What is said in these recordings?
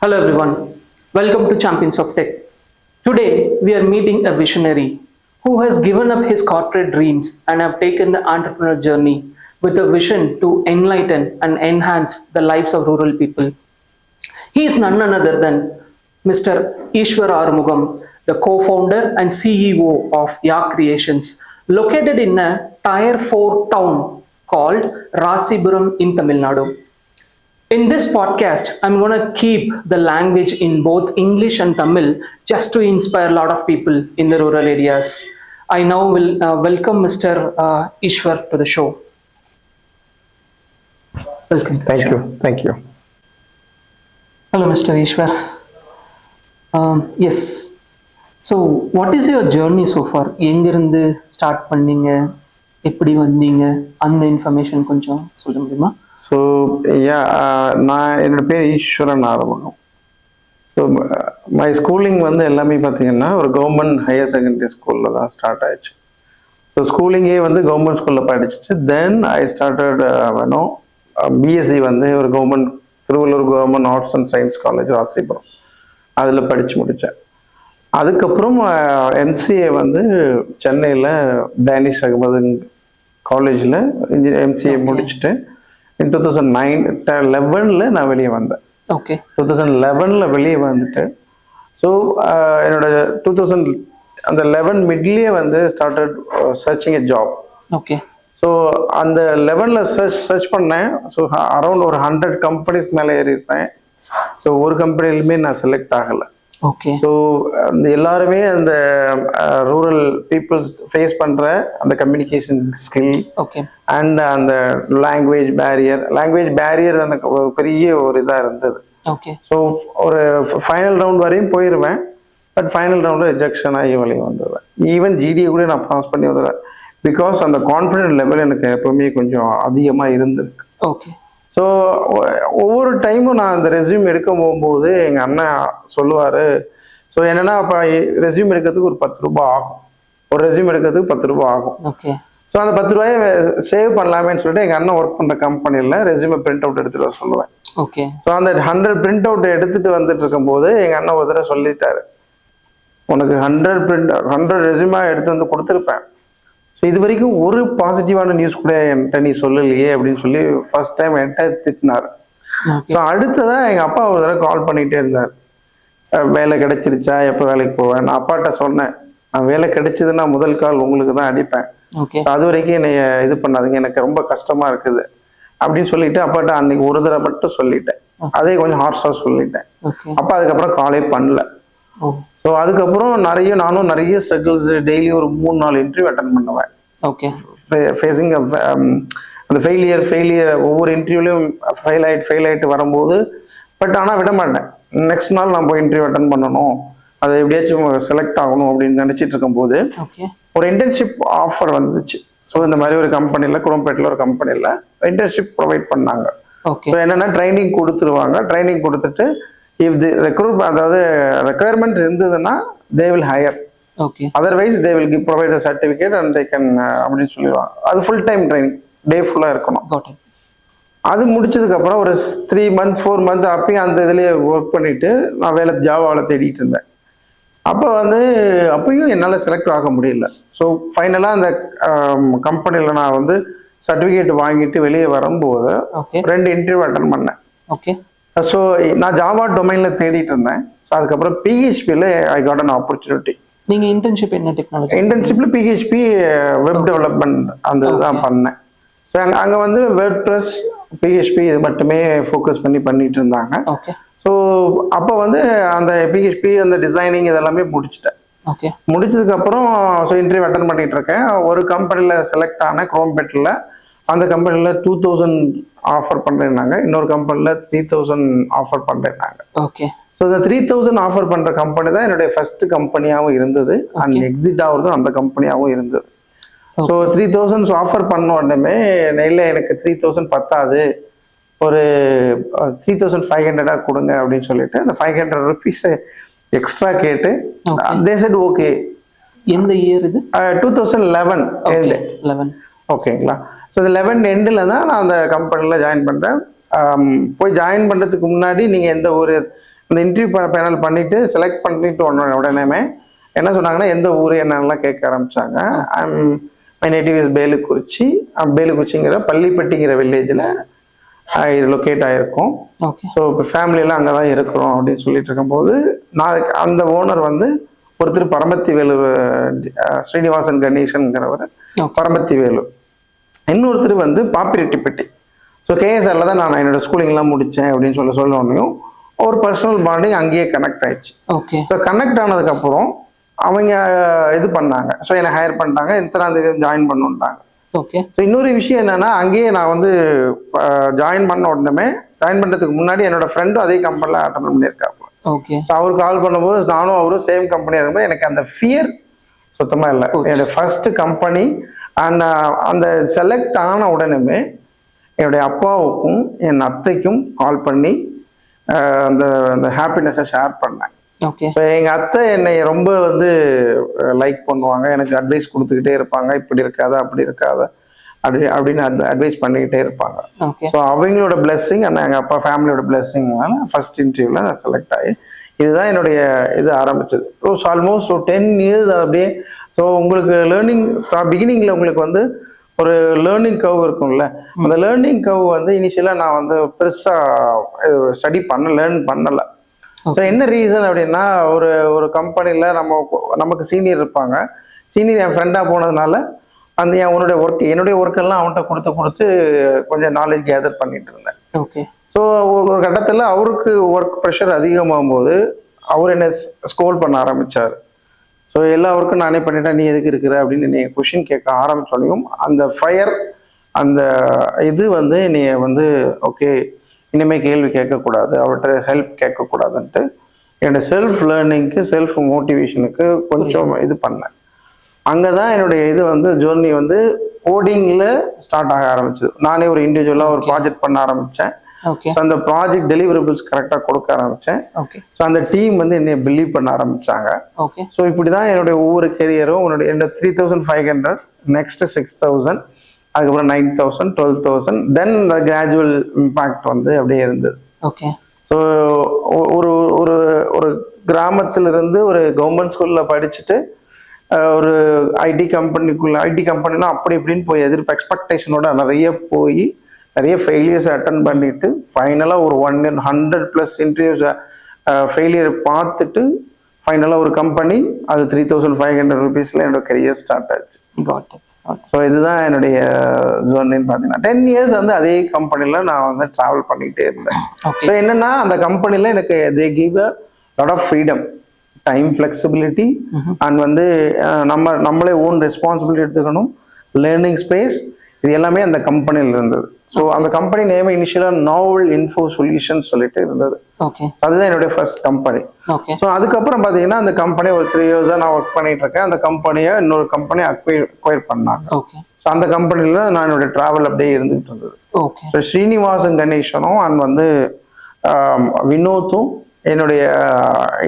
Hello everyone, welcome to Champions of Tech. Today we are meeting a visionary who has given up his corporate dreams and have taken the entrepreneurial journey with a vision to enlighten and enhance the lives of rural people. He is none other than Mr. Ishwar Arumugam, the co-founder and CEO of Ya Creations, located in a Tier 4 town called Rasipuram in Tamil Nadu. In this podcast, I'm going to keep the language in both English and Tamil just to inspire a lot of people in the rural areas. I now will welcome Mr. Ishwar to the show. Welcome. Thank you. Thank you. Hello, Mr. Ishwar. Yes. So, what is your journey so far? எங்கிருந்து start பண்ணீங்க, எப்படி வந்தீங்க, அந்த information கொஞ்சம் சொல்ல முடியுமா? So நான் என்னோட பேர் ஈஸ்வரன் ஆரம்பம். ஸோ மை ஸ்கூலிங் வந்து எல்லாமே பார்த்தீங்கன்னா ஒரு கவர்மெண்ட் ஹையர் செகண்டரி ஸ்கூலில் தான் ஸ்டார்ட் ஆயிடுச்சு. ஸோ ஸ்கூலிங்கே வந்து கவர்மெண்ட் ஸ்கூலில் படிச்சுட்டு தென் ஐ ஸ்டார்டட் வேணும் பிஎஸ்சி வந்து ஒரு government Thiruvallur government arts and science college Rasipuram அதில் படித்து முடித்தேன். அதுக்கப்புறம் எம்சிஏ வந்து சென்னையில் டேனிஷ் அகமது காலேஜில் எம்சிஏ முடிச்சுட்டு இன் 2011 நான் வெளியே வந்தேன். ஓகே. 2011 வெளியே வந்துட்டு ஸோ என்னோட 2000 அந்த 11 மிட்லேயே வந்து started searching a job. Okay. So அந்த 11ல் சர்ச் பண்ணேன். ஸோ அரௌண்ட் ஒரு 100 கம்பெனிஸ் மேலே ஏறி இருப்பேன். ஸோ ஒரு கம்பெனிலுமே நான் செலக்ட் ஆகலை. ஓகே. ஸோ அந்த எல்லாருமே அந்த ரூரல் பீப்புள்ஸ் ஃபேஸ் பண்ணுற அந்த கம்யூனிகேஷன் ஸ்கில் ஓகே அண்ட் அந்த லாங்குவேஜ் பேரியர் எனக்கு ஒரு பெரிய ஒரு இதாக இருந்தது. ஓகே. ஸோ ஒரு ஃபைனல் ரவுண்ட் வரையும் போயிடுவேன். பட் ஃபைனல் ரவுண்டில் ரிஜெக்ஷன் ஆகி வெளியே வந்துடுவேன். ஈவன் ஜிடிஏ கூட நான் பாஸ் பண்ணி வந்துடுவேன். பிகாஸ் அந்த கான்ஃபிடென்ட் லெவல் எனக்கு எப்பவுமே கொஞ்சம் அதிகமாக இருந்திருக்கு. ஓகே. ஸோ ஒவ்வொரு டைமும் நான் அந்த ரெஸ்யூம் எடுக்க போகும்போது எங்கள் அண்ணன் சொல்லுவார். ஸோ என்னென்னா அப்போ ரெஸ்யூம் எடுக்கிறதுக்கு ஒரு 10 ரூபா ஆகும். ஒரு ரெஸ்யூம் எடுக்கிறதுக்கு 10 ரூபா ஆகும். ஓகே. ஸோ அந்த 10 ரூபாயை சேவ் பண்ணலாமேன்னு சொல்லிட்டு எங்கள் அண்ணன் ஒர்க் பண்ணுற கம்பெனியில் ரெஸ்யூமை பிரிண்ட் அவுட் எடுத்துகிட்டு வர சொல்லுவேன். ஓகே. ஸோ அந்த 100 பிரிண்ட் அவுட் எடுத்துகிட்டு வந்துட்டு இருக்கும்போது எங்கள் அண்ணன் ஒரு தடவை சொல்லிட்டாரு, உனக்கு 100 ரெஸ்யூமா எடுத்து வந்து கொடுத்துருப்பேன். ஸோ இது வரைக்கும் ஒரு பாசிட்டிவான நியூஸ் கூட என்கிட்ட நீ சொல்லலையே அப்படின்னு சொல்லி ஃபர்ஸ்ட் டைம் என்கிட்ட திட்டினார். ஸோ அடுத்ததான் எங்கள் அப்பா ஒரு தடவை கால் பண்ணிகிட்டே இருந்தார், வேலை கிடைச்சிருச்சா, எப்போ வேலைக்கு போவேன். நான் அப்பாட்ட சொன்னேன், நான் வேலை கிடைச்சதுன்னா முதல் கால் உங்களுக்கு தான் அடிப்பேன். அது வரைக்கும் என்னை இது பண்ணாதீங்க, எனக்கு ரொம்ப கஷ்டமா இருக்குது அப்படின்னு சொல்லிட்டு அப்பாட்ட அன்னைக்கு ஒரு தடவை மட்டும் சொல்லிட்டேன். அதே கொஞ்சம் ஹார்ஷாக சொல்லிட்டேன். அப்பா அதுக்கப்புறம் காலே பண்ணல. ஸோ அதுக்கப்புறம் நானும் நிறைய ஸ்ட்ரகிள்ஸ், டெய்லி ஒரு 3-4 இன்டர்வியூ அட்டன் பண்ணுவேன். ஓகே. ஃபேஸிங் அந்த ஃபெயிலியர் ஒவ்வொரு இன்டர்வியூலையும் ஃபெயில் ஆகிட்டு வரும்போது பட் ஆனால் விட மாட்டேன். நெக்ஸ்ட் நாள் நான் போய் இன்டர்வியூ அட்டன் பண்ணணும், அதை எப்படியாச்சும் செலக்ட் ஆகணும் அப்படின்னு நினச்சிட்டு இருக்கும்போது ஒரு இன்டர்ன்ஷிப் ஆஃபர் வந்துச்சு. ஸோ இந்த மாதிரி ஒரு கம்பெனியில், குரோம்பேட்டில் ஒரு கம்பெனியில் இன்டர்ன்ஷிப் ப்ரொவைட் பண்ணாங்க. ஸோ என்னென்னா ட்ரைனிங் கொடுத்துருவாங்க. ட்ரைனிங் கொடுத்துட்டு இஃப் தி அதாவது ரெக்குயர்மெண்ட் இருந்ததுன்னா they will higher, otherwise they will provide a certificate and they can அப்படின்னு சொல்லிடுவாங்க. அது ஃபுல் டைம் ட்ரைனிங், டே ஃபுல்லாக இருக்கணும். அது முடிச்சதுக்கப்புறம் ஒரு 3 months 4 months அப்பயும் அந்த இதுலேயே ஒர்க் பண்ணிட்டு நான் ஜாவாவில் தேடிட்டு இருந்தேன். அப்போ அப்பயும் என்னால் செலக்ட் ஆக முடியல. ஸோ ஃபைனலாக அந்த கம்பெனியில் நான் சர்டிஃபிகேட் வாங்கிட்டு வெளியே வரும்போது 2 இன்டர்வியூ அட்டன் பண்ணேன். ஓகே. ஸோ நான் ஜாவா டொமைனில் தேடிட்டு இருந்தேன். ஸோ அதுக்கப்புறம் பிஹெச்பியில் ஐ காட் அன் ஆப்பர்ச்சுனிட்டி. நீங்கள் இன்டர்ன்ஷிப் என்ன டெக்னாலஜி? இன்டர்ன்ஷிப்பில் பிஹெச்பி வெப் டெவலப்மெண்ட் அந்த இதுதான் பண்ணேன். ஸோ அங்கே வேர்ட்பிரஸ், பிஹெச்பி இது மட்டுமே ஃபோக்கஸ் பண்ணிட்டு இருந்தாங்க. ஓகே. ஸோ அப்போ அந்த பிஹெச்பி அந்த டிசைனிங் இதெல்லாமே முடிச்சிட்டேன். ஓகே. முடிச்சதுக்கப்புறம் ஸோ இன்டர்வியூ அட்டன் பண்ணிட்டு இருக்கேன். ஒரு கம்பெனியில் செலக்ட் ஆனேன், குரோம்பேட்டில். அந்த கம்பெனியில் 2000 ஆஃபர் பண்ணுறேன்னாங்க, இன்னொரு கம்பெனியில் 3000 ஆஃபர் பண்ணுறேன்னாங்க. ஓகே. ஸோ இந்த 3000 ஆஃபர் பண்ணுற கம்பெனி தான் என்னுடைய ஃபர்ஸ்ட் கம்பெனியாகவும் இருந்தது அண்ட் எக்ஸிட் ஆகுறதும் அந்த கம்பெனியாகவும் இருந்தது. ஸோ 3000 ஆஃபர் பண்ண உடனே இல்லை எனக்கு 3000 பத்தாது, ஒரு 3500 கொடுங்க அப்படின்னு சொல்லிட்டு அந்த 500 rupees எக்ஸ்ட்ரா கேட்டு தே செட் ஓகே. எந்த இயர் இது? 2011 ஓகேங்களா. ஸோ இந்த 11 எண்டில் தான் நான் அந்த கம்பெனியில் ஜாயின் பண்ணுறேன். போய் ஜாயின் பண்ணுறதுக்கு முன்னாடி நீங்கள் எந்த ஒரு அந்த இன்டர்வியூ பேனல் பண்ணிட்டு செலக்ட் பண்ணிட்டு உடனே என்ன சொன்னாங்கன்னா எந்த ஊர் என்னென்னலாம் கேட்க ஆரம்பிச்சாங்க. My native is Pelukkurichi. பேலுக்குறிச்சிங்கிற பள்ளிப்பட்டிங்கிற வில்லேஜில் இது லொக்கேட் ஆகிருக்கும். ஸோ இப்போ ஃபேமிலியெல்லாம் அங்கே தான் இருக்கிறோம் அப்படின்னு சொல்லிட்டு இருக்கும்போது நான் அந்த ஓனர் வந்து ஒருத்தர் பரமத்தி வேலு, ஸ்ரீனிவாசன் கணேசன்கிறவர் பரமத்தி வேலு, இன்னொருத்தர் வந்து பாப்பிரெட்டிப்பட்டி. ஸோ கேஎஸ்ஆர்ல தான் நான் என்னோட ஸ்கூலிங்லாம் முடித்தேன் அப்படின்னு சொல்லணும். ஒரு பர்சனல் பாண்டிங் அங்கேயே கனெக்ட் ஆயிடுச்சு. ஸோ கனெக்ட் ஆனதுக்கப்புறம் அவங்க இது பண்ணாங்க. ஸோ என்னை ஹையர் பண்ணிட்டாங்க, இத்தனாம் தேதி ஜாயின் பண்ணுட்டாங்க. ஸோ இன்னொரு விஷயம் என்னன்னா, அங்கேயே நான் வந்து ஜாயின் பண்ண உடனே, ஜாயின் பண்ணுறதுக்கு முன்னாடி என்னோட ஃப்ரெண்டும் அதே கம்பெனியில் அட்டன் பண்ணியிருக்காங்க. ஸோ அவர் கால் பண்ணும்போது நானும் அவரும் சேம் கம்பெனியாக இருக்கும்போது எனக்கு அந்த ஃபியர் சுத்தமாக இல்லை. என்னோட ஃபர்ஸ்ட் கம்பெனி அண்ட் அந்த செலக்ட் ஆன உடனே என்னுடைய அப்பாவுக்கும் என் அத்தைக்கும் கால் பண்ணி அந்த அந்த ஹாப்பினஸை ஷேர் பண்ணேன். ஸோ எங்கள் அத்தை என்னை ரொம்ப வந்து லைக் பண்ணுவாங்க, எனக்கு அட்வைஸ் கொடுத்துக்கிட்டே இருப்பாங்க, இப்படி இருக்காத அப்படி இருக்காத அப்படின்னு அட்வைஸ் பண்ணிக்கிட்டே இருப்பாங்க. ஸோ அவங்களோட பிளெஸ்ஸிங் அண்ட் எங்கள் அப்பா ஃபேமிலியோட பிளெஸ்ஸிங்னால ஃபர்ஸ்ட் இன்டர்வியூவில் நான் செலக்ட் ஆகி இதுதான் என்னுடைய இது ஆரம்பிச்சது. ஸோ ஆல்மோஸ்ட் 10 years அப்படியே. ஸோ உங்களுக்கு லேர்னிங் பிகினிங்கில் உங்களுக்கு வந்து ஒரு லேர்னிங் கர்வ் இருக்கும்ல, அந்த லேர்னிங் கர்வ் வந்து இனிஷியலாக நான் வந்து பெருசாக ஸ்டடி லேர்ன் பண்ணலை. ஸோ என்ன ரீசன் அப்படின்னா, ஒரு கம்பெனியில் நமக்கு சீனியர் இருப்பாங்க. சீனியர் என் ஃப்ரெண்டாக போனதுனால அந்த என்னுடைய ஒர்க்கெல்லாம் அவன்கிட்ட கொடுத்து கொஞ்சம் நாலேஜ் கேதர் பண்ணிட்டு இருந்தேன். ஸோ ஒரு கட்டத்தில் அவருக்கு ஒர்க் ப்ரெஷர் அதிகமாகும் போது அவர் என்னை ஸ்கோல் பண்ண ஆரம்பித்தார். ஸோ எல்லா ஒர்க்கும் நானே பண்ணிட்டேன், நீ எதுக்கு இருக்கிற அப்படின்னு என்னை கொஷின் கேட்க ஆரம்பிச்சோனையும் அந்த ஃபயர், அந்த இது வந்து என்னைய வந்து ஓகே இனிமேல் கேள்வி கேட்கக்கூடாது, அவர்கிட்ட ஹெல்ப் கேட்கக்கூடாதுன்ட்டு என்னோட செல்ஃப் லேர்னிங்க்கு செல்ஃப் மோட்டிவேஷனுக்கு கொஞ்சம் இது பண்ணேன். அங்கே தான் என்னுடைய இது வந்து ஜேர்னி வந்து கோடிங்கில் ஸ்டார்ட் ஆக ஆரம்பிச்சது. நானே ஒரு இண்டிவிஜுவலாக ஒரு ப்ராஜெக்ட் பண்ண ஆரம்பித்தேன். ஸோ அந்த ப்ராஜெக்ட் டெலிவரபிள்ஸ் கரெக்டாக கொடுக்க ஆரம்பித்தேன். ஸோ அந்த டீம் வந்து என்னை பிலீவ் பண்ண ஆரம்பித்தாங்க. ஸோ இப்படி தான் என்னுடைய ஒவ்வொரு கெரியரும் என்னோட 3500, நெக்ஸ்ட் 6000, அதுக்கப்புறம் 9000, 12,000, தென் இந்த கிராஜுவல் இம்பாக்ட் வந்து அப்படியே இருந்தது. ஸோ ஒரு ஒரு ஒரு கிராமத்திலிருந்து ஒரு கவர்மெண்ட் ஸ்கூலில் படிச்சுட்டு ஒரு ஐடி கம்பெனினா அப்படி இப்படின்னு போய் எக்ஸ்பெக்டேஷனோட நிறைய ஃபெயிலியர்ஸ் அட்டன் பண்ணிட்டு ஃபைனலாக ஒரு 100+ இன்டர்வியூஸ் ஃபெயிலியர் பார்த்துட்டு ஃபைனலாக ஒரு கம்பெனி, அது 3500 rupeesல என்னோட கரியர் ஸ்டார்ட் ஆச்சு. ஸோ இதுதான் என்னுடைய ஜோர்னின்னு பார்த்தீங்கன்னா 10 years வந்து அதே கம்பெனியில் நான் வந்து ட்ராவல் பண்ணிக்கிட்டே இருந்தேன். ஸோ என்னன்னா அந்த கம்பெனியில் எனக்கு they give a lot of freedom, time flexibility and வந்து நம்மளே ஓன் ரெஸ்பான்சிபிலிட்டி எடுத்துக்கணும், லேர்னிங் ஸ்பேஸ், இது எல்லாமே அந்த கம்பெனியில் இருந்தது. ஸோ அந்த கம்பெனி நேம் இனிஷியலாக நாவல் இன்ஃபோ சொல்யூஷன் சொல்லிட்டு இருந்தது. அதுதான் என்னுடைய ஃபர்ஸ்ட் கம்பெனி. ஸோ அதுக்கப்புறம் பார்த்தீங்கன்னா அந்த கம்பெனி ஒரு 3 years நான் ஒர்க் பண்ணிட்டு இருக்கேன். அந்த கம்பெனியை இன்னொரு கம்பெனி அக்வயர் பண்ணாங்க. ஸோ அந்த கம்பெனியில் நான் என்னுடைய டிராவல் அப்படியே இருந்துகிட்டு இருந்தது. ஸோ ஸ்ரீனிவாசன் கணேசனும் அண்ட் வந்து வினோத்தும் என்னுடைய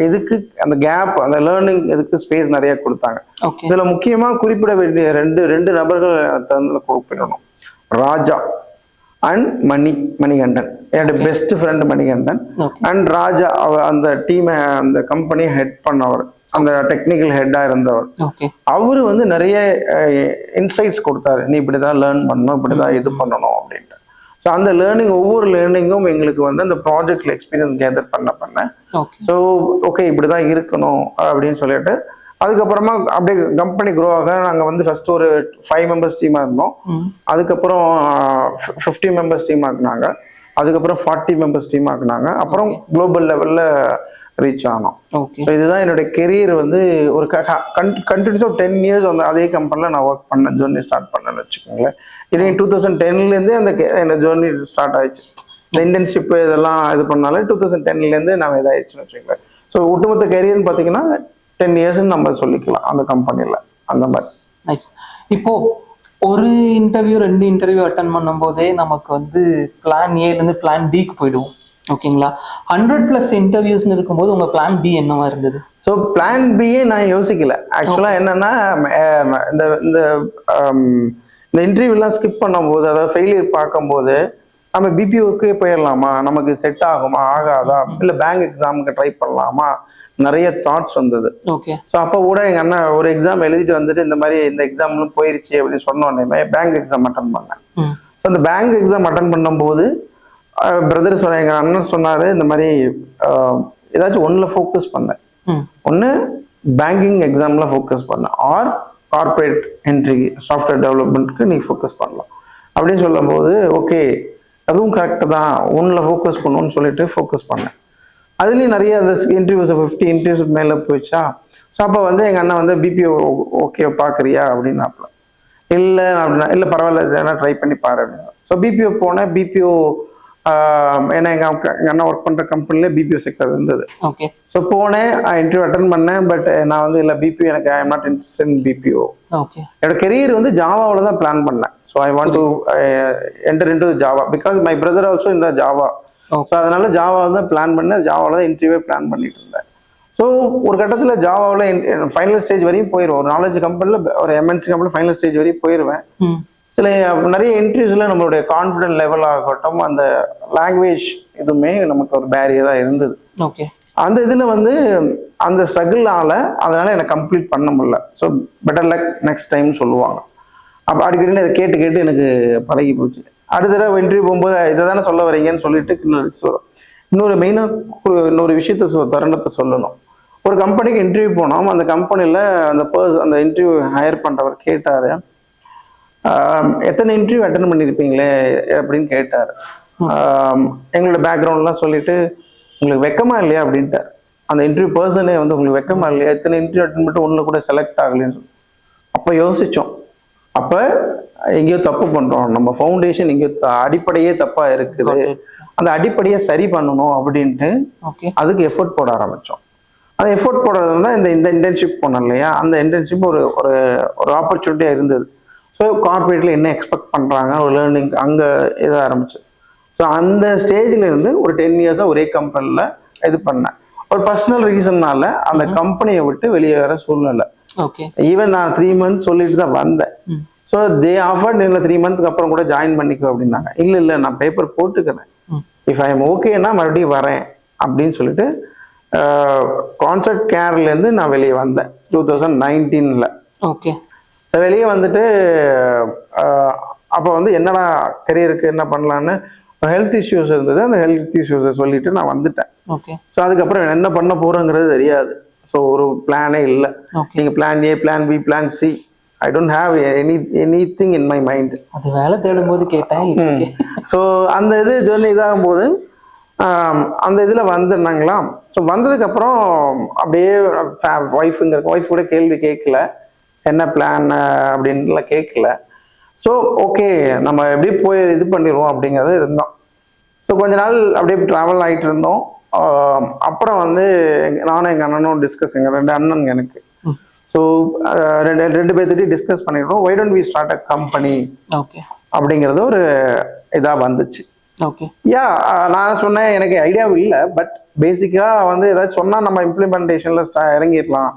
இதுக்கு அந்த கேப், அந்த லேர்னிங் இதுக்கு ஸ்பேஸ் நிறைய கொடுத்தாங்க. இதுல முக்கியமா குறிப்பிட வேண்டிய ரெண்டு நபர்கள் குறிப்பிடணும். ராஜா அண்ட் மணிகண்டன், என்னோட பெஸ்ட் ஃப்ரெண்ட் மணிகண்டன். அண்ட் ராஜா அந்த டீமை, அந்த கம்பெனியை ஹெட் பண்ணவர், அந்த டெக்னிக்கல் ஹெட்டா இருந்தவர். அவரு வந்து நிறைய இன்சைட்ஸ் கொடுத்தாரு, நீ இப்படிதான் லேர்ன் பண்ணணும், இப்படிதான் இது பண்ணணும் அப்படின்ட்டு. ஸோ அந்த ஒவ்வொரு லேர்னிங்கும் எங்களுக்கு வந்து அந்த ப்ராஜெக்ட்ல எக்ஸ்பீரியன்ஸ் கேதர் பண்ண ஸோ ஓகே இப்படிதான் இருக்கணும் அப்படின்னு சொல்லிட்டு அதுக்கப்புறமா அப்படியே கம்பெனி க்ரோ ஆக நாங்கள் வந்து ஃபர்ஸ்ட் ஒரு 5 members டீமாக இருந்தோம். அதுக்கப்புறம் 50 members டீம் ஆக்குனாங்க. அதுக்கப்புறம் 40 members டீம் ஆக்குனாங்க. அப்புறம் குளோபல் லெவலில் ரீச் ஆனோம். ஸோ இதுதான் என்னுடைய கெரியர் வந்து ஒரு கண்டினியூஸாக 10 years வந்து அதே கம்பெனியில் நான் ஒர்க் பண்ண ஜேர்னி ஸ்டார்ட் பண்ணேன்னு வச்சுக்கோங்களேன். இது 2010லேருந்தே அந்த ஜேர்னி ஸ்டார்ட் ஆயிடுச்சு. இந்த இன்டர்ன்ஷிப் இதெல்லாம் இது பண்ணாலே 2010லேருந்து நான் இதாகிடுச்சுன்னு வச்சுக்கோங்களேன். ஸோ ஒட்டுமொத்த கெரியர்னு பார்த்தீங்கன்னா 10 years நம்ம சொல்லிக்கலாம் அந்த கம்பெனியில். அந்த மாதிரி நைஸ். இப்போ ஒரு இன்டர்வியூ 2 இன்டர்வியூ அட்டன் பண்ணும் போதே நமக்கு வந்து பிளான் ஏலேருந்து பிளான் பிக்கு போயிடுவோம். ஓகேங்களா? 100+ இன்டர்வியூஸ்னு இருக்கும்போது உங்க பிளான் பி என்னவா இருந்தது? ஸோ பிளான் பியே நான் யோசிக்கல. ஆக்சுவலாக என்னன்னா இந்த இன்டர்வியூலாம் ஸ்கிப் பண்ணும்போது, அதாவது ஃபெயிலியர் பார்க்கும்போது நம்ம பிபிஓக்கு போயிடலாமா, நமக்கு செட் ஆகுமா ஆகாதா, இல்லை பேங்க் எக்ஸாமுக்கு ட்ரை பண்ணலாமா, நிறைய தாட்ஸ் வந்தது. ஓகே. ஸோ அப்போ கூட எங்கள் அண்ணன் ஒரு எக்ஸாம் எழுதிட்டு வந்துட்டு இந்த மாதிரி இந்த எக்ஸாம்லாம் போயிருச்சு அப்படின்னு சொன்ன உடனே பேங்க் எக்ஸாம் அட்டன் பண்ணேன். ஸோ அந்த பேங்க் எக்ஸாம் அட்டன் பண்ணும்போது பிரதர் சொன்ன, எங்கள் அண்ணன் சொன்னார், இந்த மாதிரி ஏதாச்சும் ஒன்றில் ஃபோக்கஸ் பண்ணேன். ஒன்று பேங்கிங் எக்ஸாமில் ஃபோக்கஸ் பண்ணேன், ஆர் கார்பரேட் என்ட்ரி சாஃப்ட்வேர் டெவலப்மெண்ட்க்கு நீ ஃபோக்கஸ் பண்ணலாம் அப்படின்னு சொல்லும்போது, ஓகே அதுவும் கரெக்டு தான், ஒன்றில் ஃபோக்கஸ் பண்ணணும்னு சொல்லிட்டு ஃபோக்கஸ் பண்ணேன். அதுலேயும் நிறைய அந்த இன்டர்வியூஸ் 50 இன்டர்வியூஸ் மேலே போயிடுச்சா. ஸோ அப்போ வந்து எங்கள் அண்ணன் வந்து பிபிஓ ஓகே பார்க்குறியா அப்படின்னாப்புல. இல்லை அப்படின்னா, இல்லை பரவாயில்ல எதனா ட்ரை பண்ணி பாரு அப்படின்னா. ஸோ பிபிஓ போனேன். பிபிஓ ஏன்னா எங்கள் அண்ணன் ஒர்க் பண்ணுற கம்பெனிலே பிபிஓ செக்டர் இருந்தது. ஓகே. ஸோ போனேன், இன்டர்வியூ அட்டன் பண்ணேன். பட் நான் வந்து இல்லை பிபிஓ எனக்கு I am not interest in BPO. Okay. என்னோட கெரியர் வந்து ஜாவாவில் தான் பிளான் பண்ணேன். So I want to enter into Java because my brother also இந்த ஜாவா. ஸோ அதனால ஜாவாவில் தான் பிளான் பண்ணேன், ஜாவாவில் தான் இன்டர்வியூ பிளான் பண்ணிட்டு இருந்தேன். ஸோ ஒரு கட்டத்தில் ஜாவாவில் ஃபைனல் ஸ்டேஜ் வரையும் போயிடுவேன். ஒரு நாலேஜ் கம்பெனியில் ஒரு எம்என்சி கம்பெனியில் ஃபைனல் ஸ்டேஜ் வரையும் போயிடுவேன். சில நிறைய இன்டர்வியூஸில் நம்மளுடைய கான்ஃபிடென்ட் லெவல் ஆகட்டும், அந்த லாங்குவேஜ் இதுவுமே நமக்கு ஒரு பேரியராக இருந்தது. ஓகே. அந்த இதில் வந்து அந்த ஸ்ட்ரகிள்னால அதனால எனக்கு கம்ப்ளீட் பண்ண முடியல. So better luck next time சொல்லுவாங்க. அப்போ அடிக்கடி இதை கேட்டு கேட்டு எனக்கு பழகி போச்சு. அடுத்த தடவை இன்டர்வியூ போகும்போது இதை தானே சொல்ல வரீங்கன்னு சொல்லிட்டு இன்னொரு மெயினாக இன்னொரு விஷயத்த தருணத்தை சொல்லணும். ஒரு கம்பெனிக்கு இன்டர்வியூ போனோம். அந்த கம்பெனியில் அந்த இன்டர்வியூ ஹையர் பண்ணுறவர் கேட்டார், எத்தனை இன்டர்வியூ அட்டன் பண்ணியிருப்பீங்களே அப்படின்னு கேட்டார். எங்களோட பேக்ரவுண்ட்லாம் சொல்லிட்டு, உங்களுக்கு வெக்கமா இல்லையா அப்படின்ட்டார். அந்த இன்டர்வியூ பர்சனே வந்து உங்களுக்கு வெக்கமா இல்லையா, எத்தனை இன்டர்வியூ அட்டன் பண்ணிட்டு ஒன்று கூட செலக்ட் ஆகலைன்னு சொல்லி. அப்போ யோசித்தோம், அப்போ எங்கேயோ தப்பு பண்ணுறோம், நம்ம ஃபவுண்டேஷன் எங்கேயோ அடிப்படையே தப்பாக இருக்குது, அந்த அடிப்படையை சரி பண்ணணும் அப்படின்ட்டு அதுக்கு எஃபோர்ட் போட ஆரம்பித்தோம். அந்த எஃபோர்ட் போடுறது தான் இந்த இன்டர்ன்ஷிப் போனோம் இல்லையா, அந்த இன்டர்ன்ஷிப் ஒரு ஒரு ஆப்பர்ச்சுனிட்டியாக இருந்தது. ஸோ கார்பரேட்டில் என்ன எக்ஸ்பெக்ட் பண்ணுறாங்க ஒரு லேர்னிங் அங்கே இதாக ஆரம்பிச்சு. ஸோ அந்த ஸ்டேஜில் இருந்து ஒரு 10 இயர்ஸாக ஒரே கம்பெனியில் இது பண்ணேன். ஒரு பர்சனல் ரீசன்னால அந்த கம்பெனியை விட்டு வெளியே வர சூழ்நிலை. ஈவன் நான் 3 months சொல்லிட்டு தான் வந்தேன். ஸோ தே ஆஃபர்ட் இல்லை 3 months அப்புறம் கூட ஜாயின் பண்ணிக்கோ அப்படின்னாங்க. இல்லை நான் பேப்பர் போட்டுக்கிறேன், இஃப் ஐ எம் ஓகேன்னா மறுபடியும் வரேன் அப்படின்னு சொல்லிட்டு கான்செப்ட் கேர்லேருந்து நான் வெளியே வந்தேன் 2019. ஓகே. வெளியே வந்துட்டு அப்போ வந்து என்னடா கரியருக்கு என்ன பண்ணலான்னு ஹெல்த் இஷ்யூஸ் இருந்தது. அந்த ஹெல்த் இஷ்யூஸை சொல்லிட்டு நான் வந்துட்டேன். ஓகே. ஸோ அதுக்கப்புறம் என்ன பண்ண போறோங்கிறது தெரியாது. ஸோ ஒரு பிளானே இல்லை. நீங்கள் plan A, plan B, plan C, I don't have anything in my mind. அது வேலை தேடும் போது கேட்டேன். ஸோ அந்த இது ஜெர்னி இதாகும் போது அந்த இதில் வந்துருந்தாங்களா. ஸோ வந்ததுக்கப்புறம் அப்படியே ஒய்ஃப் கூட கேள்வி கேட்கல, என்ன பிளான் அப்படின்லாம் கேட்கல. ஸோ ஓகே நம்ம எப்படி போய் இது பண்ணிடுவோம் அப்படிங்கிறது இருந்தோம். ஸோ கொஞ்ச நாள் அப்படியே ட்ராவல் ஆகிட்டு இருந்தோம். அப்புறம் வந்து நானும் எங்கள் அண்ணனும் டிஸ்கஸ், எங்கள் 2 அண்ணனுங்க எனக்கு. ஸோ ரெண்டு பேர்த்திட்டையும் டிஸ்கஸ் பண்ணிடுறோம், why don't we start a company அப்படிங்கிறது ஒரு இதாக வந்துச்சு. யா நான் சொன்னேன், எனக்கு ஐடியாவும் இல்லை, பட் பேசிக்காக வந்து ஏதாச்சும் சொன்னால் நம்ம இம்ப்ளிமெண்டேஷனில் இறங்கிடலாம்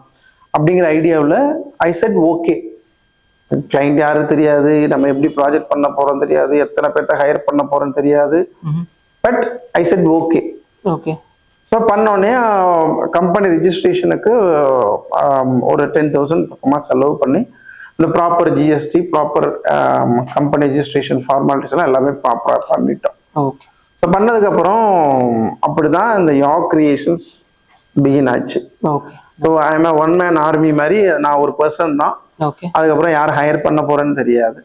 அப்படிங்கிற ஐடியாவில் ஐ செட் ஓகே. கிளைண்ட் யாரும் தெரியாது, நம்ம எப்படி ப்ராஜெக்ட் பண்ண போறோம் தெரியாது, எத்தனை பேர்த்த ஹையர் பண்ண போறோம்னு தெரியாது, but I set okay. So பண்ணோடனே கம்பெனி ரிஜிஸ்ட்ரேஷனுக்கு ஒரு 10,000 பக்கமாக செலவு பண்ணி இந்த proper GST, proper company registration formalities எல்லாம் எல்லாமே ப்ராப்பராக பண்ணிட்டோம். ஸோ பண்ணதுக்கப்புறம் அப்படிதான் இந்த யாக் கிரியேஷன்ஸ் பிகின் ஆச்சு. So I am a one man army மாதிரி, நான் ஒரு பர்சன் தான். அதுக்கப்புறம் யார் ஹையர் பண்ண போறேன்னு தெரியாது.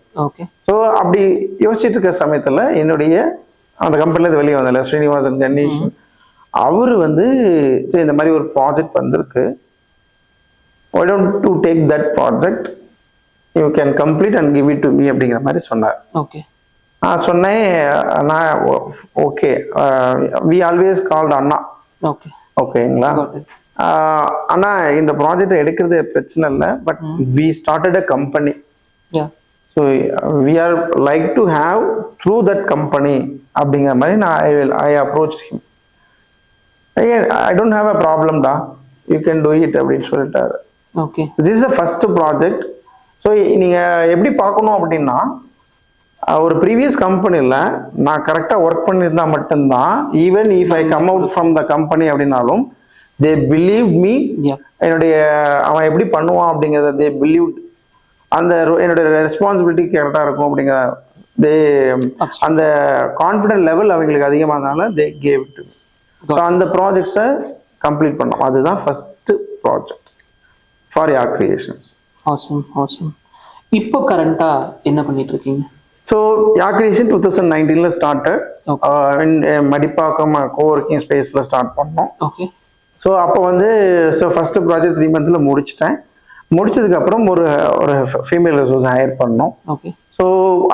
ஸோ அப்படி யோசிச்சுட்டு இருக்க சமயத்தில் என்னுடைய அந்த கம்பெனிலேருந்து வெளியே வந்தால ஸ்ரீனிவாசன் கணேஷன், அவர் வந்து இந்த மாதிரி ஒரு ப்ராஜெக்ட் வந்திருக்கு, why don't you take that project, you can complete and give it to me அப்படிங்கிற மாதிரி சொன்னார். நான் சொன்னேன், நான் ஓகே, we always called அண்ணா. ஓகேங்களா, அண்ணா இந்த ப்ராஜெக்ட் எடுக்கிறது பிரச்சனை இல்லை, but we started a company, so we are like to have through that company அப்படிங்கிற மாதிரி நான் I approach him. I don't have a problem டா, யூ கேன் டூ இட் அப்படின்னு சொல்லிட்டாரு. This is the first project. So நீங்கள் எப்படி பார்க்கணும் அப்படின்னா, ஒரு ப்ரீவியஸ் கம்பெனியில் நான் கரெக்டாக ஒர்க் பண்ணியிருந்தா மட்டும்தான், even if I come out from the company அப்படின்னாலும் தே பிலீவ் மீ. Yeah. என்னுடைய அவன் எப்படி பண்ணுவான் அப்படிங்கிறத தே பிலீவ். அந்த என்னுடைய ரெஸ்பான்சிபிலிட்டி கரெக்டாக இருக்கும் அப்படிங்கிற தே அந்த கான்ஃபிடென்ட் லெவல் அவங்களுக்கு அதிகமானதுனால தே கேவ் டு. ஸோ அந்த ப்ராஜெக்ட்ஸை கம்ப்ளீட் பண்ணோம். அதுதான் ஃபர்ஸ்ட் ப்ராஜெக்ட் ஃபார் யார் கிரியேஷன்ஸ். Awesome awesome. இப்போ கரண்டா என்ன பண்ணிட்டு இருக்கீங்க? ஸோ யார் கிரியேஷன் 2019 ஸ்டார்டட். மடிப்பாக்கம் கோவொர்க்கிங் ஸ்பேஸில் ஸ்டார்ட் பண்ணோம். ஓகே. ஸோ அப்போ வந்து ஃபர்ஸ்ட் ப்ராஜெக்ட் 3 months முடிச்சிட்டேன். முடிச்சதுக்கப்புறம் ஒரு ஃபீமேல் ரிசோர்ஸ் ஹையர் பண்ணோம். ஓகே. ஸோ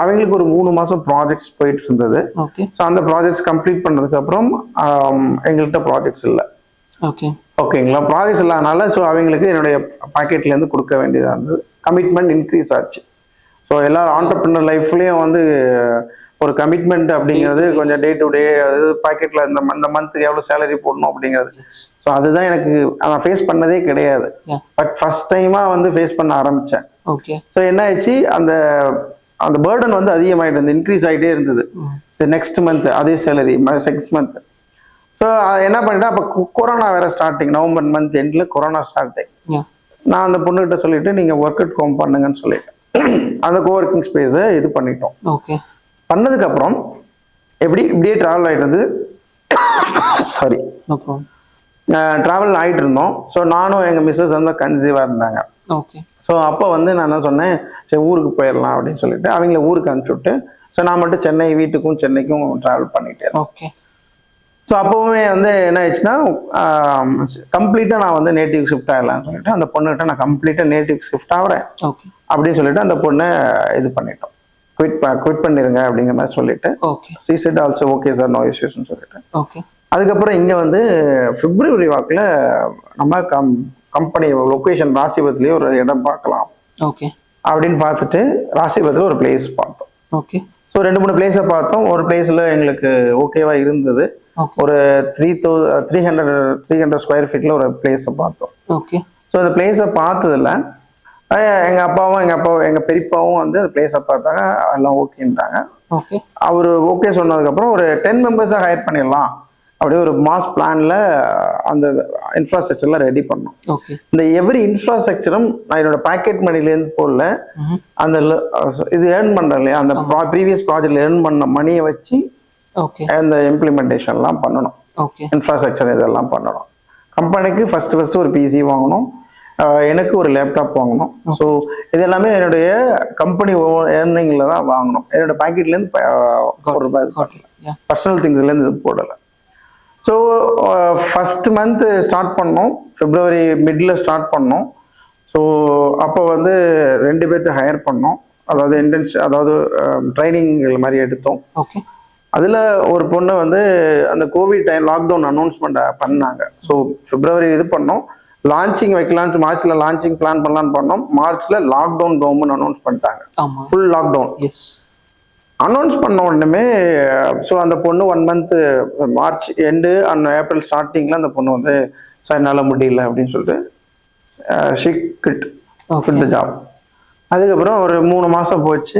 அவங்களுக்கு ஒரு 3 மாதம் ப்ராஜெக்ட்ஸ் போயிட்டு இருந்தது. ஓகே. ஸோ அந்த ப்ராஜெக்ட்ஸ் கம்ப்ளீட் பண்ணதுக்கப்புறம் எங்கள்கிட்ட ப்ராஜெக்ட்ஸ் இல்லை. ஓகே. ஓகேங்களா? ப்ராஜெக்ட்ஸ் இல்லாதனால ஸோ அவங்களுக்கு என்னுடைய பாக்கெட்லேருந்து கொடுக்க வேண்டியதாக இருந்தது. கமிட்மெண்ட் இன்க்ரீஸ் ஆச்சு. ஸோ எல்லா ஆண்டர்பிரினர் லைஃப்லேயும் வந்து ஒரு கமிட்மெண்ட் அப்படிங்கிறது கொஞ்சம் டே டு டே, அதாவது பாக்கெட்டில் இந்த மந்த்துக்கு எவ்வளோ சேலரி போடணும் அப்படிங்கிறது. ஸோ அதுதான் எனக்கு நான் ஃபேஸ் பண்ணதே கிடையாது. பட் ஃபர்ஸ்ட் டைமாக வந்து ஃபேஸ் பண்ண ஆரம்பித்தேன். ஓகே. ஸோ என்ன ஆச்சு, அந்த அந்த பேர்டன் வந்து அதிகமாகிட்டு இருந்தது, இன்க்ரீஸ் ஆகிட்டே இருந்தது. சரி நெக்ஸ்ட் மந்த் அதே சேலரி, 6 month. ஸோ என்ன பண்ணிட்டேன், அப்போ கொரோனா வேற ஸ்டார்டிங், நவம்பர் மந்த் எண்டில் கொரோனா ஸ்டார்டிங். நான் அந்த பொண்ணுகிட்ட சொல்லிட்டு நீங்கள் ஒர்க் அட் ஹோம் பண்ணுங்கன்னு சொல்லிட்டேன். அந்த கோவொர்க்கிங் ஸ்பேஸை இது பண்ணிட்டோம். ஓகே. பண்ணதுக்கப்புறம் இப்படியே ட்ராவல் ஆகிட்டு இருந்தது. சாரி, ட்ராவல் ஆகிட்டு இருந்தோம். ஸோ நானும் எங்கள் மிஸ்ஸஸ் வந்து கன்சீவாக இருந்தாங்க. ஓகே. ஸோ அப்போ வந்து நான் என்ன சொன்னேன், சரி ஊருக்கு போயிடலாம் அப்படின்னு சொல்லிட்டு அவங்கள ஊருக்கு அனுப்பிச்சுட்டு, ஸோ நான் மட்டும் சென்னை வீட்டுக்கும் சென்னைக்கும் ட்ராவல் பண்ணிட்டேன். ஓகே. ஸோ அப்போவுமே வந்து என்ன ஆயிடுச்சுன்னா, கம்ப்ளீட்டாக நான் வந்து நேட்டிவ் ஷிஃப்ட் ஆகலான்னு சொல்லிட்டு அந்த பொண்ணுகிட்ட நான் கம்ப்ளீட்டாக நேட்டிவ் ஷிஃப்ட் ஆகிறேன் அப்படின்னு சொல்லிட்டு அந்த பொண்ணை இது பண்ணிட்டோம். குவிட் பண்ணிருங்க அப்படிங்கிற மாதிரி சொல்லிட்டு, she said also okay sir, no இஷ்யூஸ்னு சொல்லிட்டு. ஓகே. அதுக்கப்புறம் இங்கே வந்து பிப்ரவரி வாக்கில் நம்ம கம்பெனி லொக்கேஷன் ராசிபுரத்துலேயே ஒரு இடம் பார்க்கலாம் ஓகே அப்படின்னு பார்த்துட்டு ராசிபுரத்தில் ஒரு பிளேஸ் பார்த்தோம். ஓகே. ஸோ 2-3 பிளேஸை பார்த்தோம். ஒரு பிளேஸில் எங்களுக்கு ஓகேவா இருந்தது. ஒரு 300 ஸ்கொயர் ஃபீட்டில் ஒரு பிளேஸை பார்த்தோம். ஓகே. ஸோ அந்த பிளேஸை பார்த்ததில் எங்கள் பெரியப்பாவும் வந்து அந்த பிளேஸை பார்த்தாங்க, எல்லாம் ஓகேன்றாங்க. ஓகே. அவர் ஓகே சொன்னதுக்கப்புறம் ஒரு 10 members ஹையர் பண்ணிடலாம் அப்படியே ஒரு மாஸ் பிளான்ல அந்த இன்ஃப்ராஸ்ட்ரக்சர்லாம் ரெடி பண்ணோம். இந்த எவ்ரி இன்ஃப்ராஸ்ட்ரக்சரும் நான் என்னோட பாக்கெட் மணிலேருந்து போடல, அந்த இது ஏர்ன் பண்றேன் இல்லையா, அந்த ப்ரீவியஸ் ப்ராஜெக்ட்ல ஏர்ன் பண்ண மணியை வச்சு அந்த இம்ப்ளிமெண்டேஷன்லாம் பண்ணணும். இன்ஃப்ராஸ்ட்ரக்சர் இதெல்லாம் பண்ணணும். கம்பெனிக்கு ஃபர்ஸ்ட் ஒரு பிசி வாங்கணும், எனக்கு ஒரு லேப்டாப் வாங்கணும். ஸோ இது எல்லாமே என்னுடைய கம்பெனி ஏர்னிங்ல தான் வாங்கணும். என்னோட பாக்கெட்லேருந்து பர்சனல் திங்ஸ்லேருந்து இது போடலை. ஸோ ஃபர்ஸ்ட் மந்த் ஸ்டார்ட் பண்ணோம், பிப்ரவரி மிட்ல ஸ்டார்ட் பண்ணோம். ஸோ அப்போ வந்து 2 பேர்த்து ஹையர் பண்ணோம், அதாவது ட்ரைனிங் மாதிரி எடுத்தோம். அதில் ஒரு பொண்ணு வந்து அந்த கோவிட் டைம் லாக்டவுன் அனௌன்ஸ்மெண்ட் பண்ணாங்க. ஸோ பிப்ரவரி இது பண்ணோம், லான்ச்சிங் வைக்கலான்ட்டு மார்ச்ல லான்ச்சிங் பிளான் பண்ணலான்னு பண்ணோம். மார்ச்ல லாக்டவுன் கவர்மெண்ட் அனௌன்ஸ் பண்ணிட்டாங்க, ஃபுல் லாக்டவுன். அனௌன்ஸ் பண்ண உடனே ஸோ அந்த பொண்ணு 1 month March end and April ஸ்டார்டிங்கில் அந்த பொண்ணு வந்து சார் என்னால் முடியல அப்படின்னு சொல்லிட்டு ஷி குவிட் த ஜாப். அதுக்கப்புறம் ஒரு 3 மாதம் போச்சு.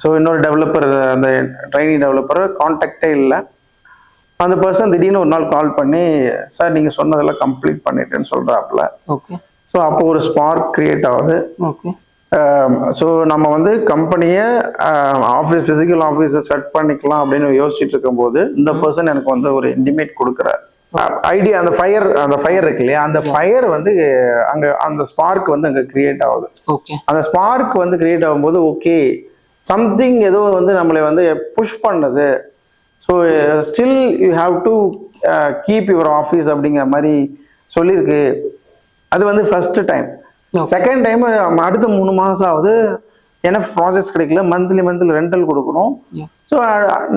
ஸோ இன்னொரு டெவலப்பர், அந்த ட்ரைனிங் டெவலப்பர் கான்டாக்டே இல்லை. அந்த பர்சன் திடீர்னு ஒரு நாள் கால் பண்ணி, சார் நீங்கள் சொன்னதெல்லாம் கம்ப்ளீட் பண்ணிட்டேன்னு சொல்கிறாப்புல. ஸோ அப்போ ஒரு ஸ்பார்க் கிரியேட் ஆகுது. ஸோ நம்ம வந்து கம்பெனியை ஃபிசிக்கல் ஆஃபீஸை செட் பண்ணிக்கலாம் அப்படின்னு யோசிச்சுட்டு இருக்கும்போது இந்த பர்சன் எனக்கு வந்து ஒரு இன்டிமேட் கொடுக்குறாரு. ஐடியா அந்த ஃபயர் இருக்கு இல்லையா, அந்த ஃபயர் வந்து அங்கே அந்த ஸ்பார்க் வந்து அங்கே கிரியேட் ஆகுது. அந்த ஸ்பார்க் வந்து கிரியேட் ஆகும்போது ஓகே சம்திங் ஏதோ வந்து நம்மளை வந்து புஷ் பண்ணுது. So still you have to keep your office அப்படிங்கிற மாதிரி சொல்லியிருக்கு. அது வந்து ஃபர்ஸ்ட் டைம். செகண்ட் டைம் அடுத்த 3 மாதம் ஆகுது, எனக்கு ப்ராஜெக்ட்ஸ் கிடைக்கல, மந்த்லி ரெண்டல் கொடுக்கணும். ஸோ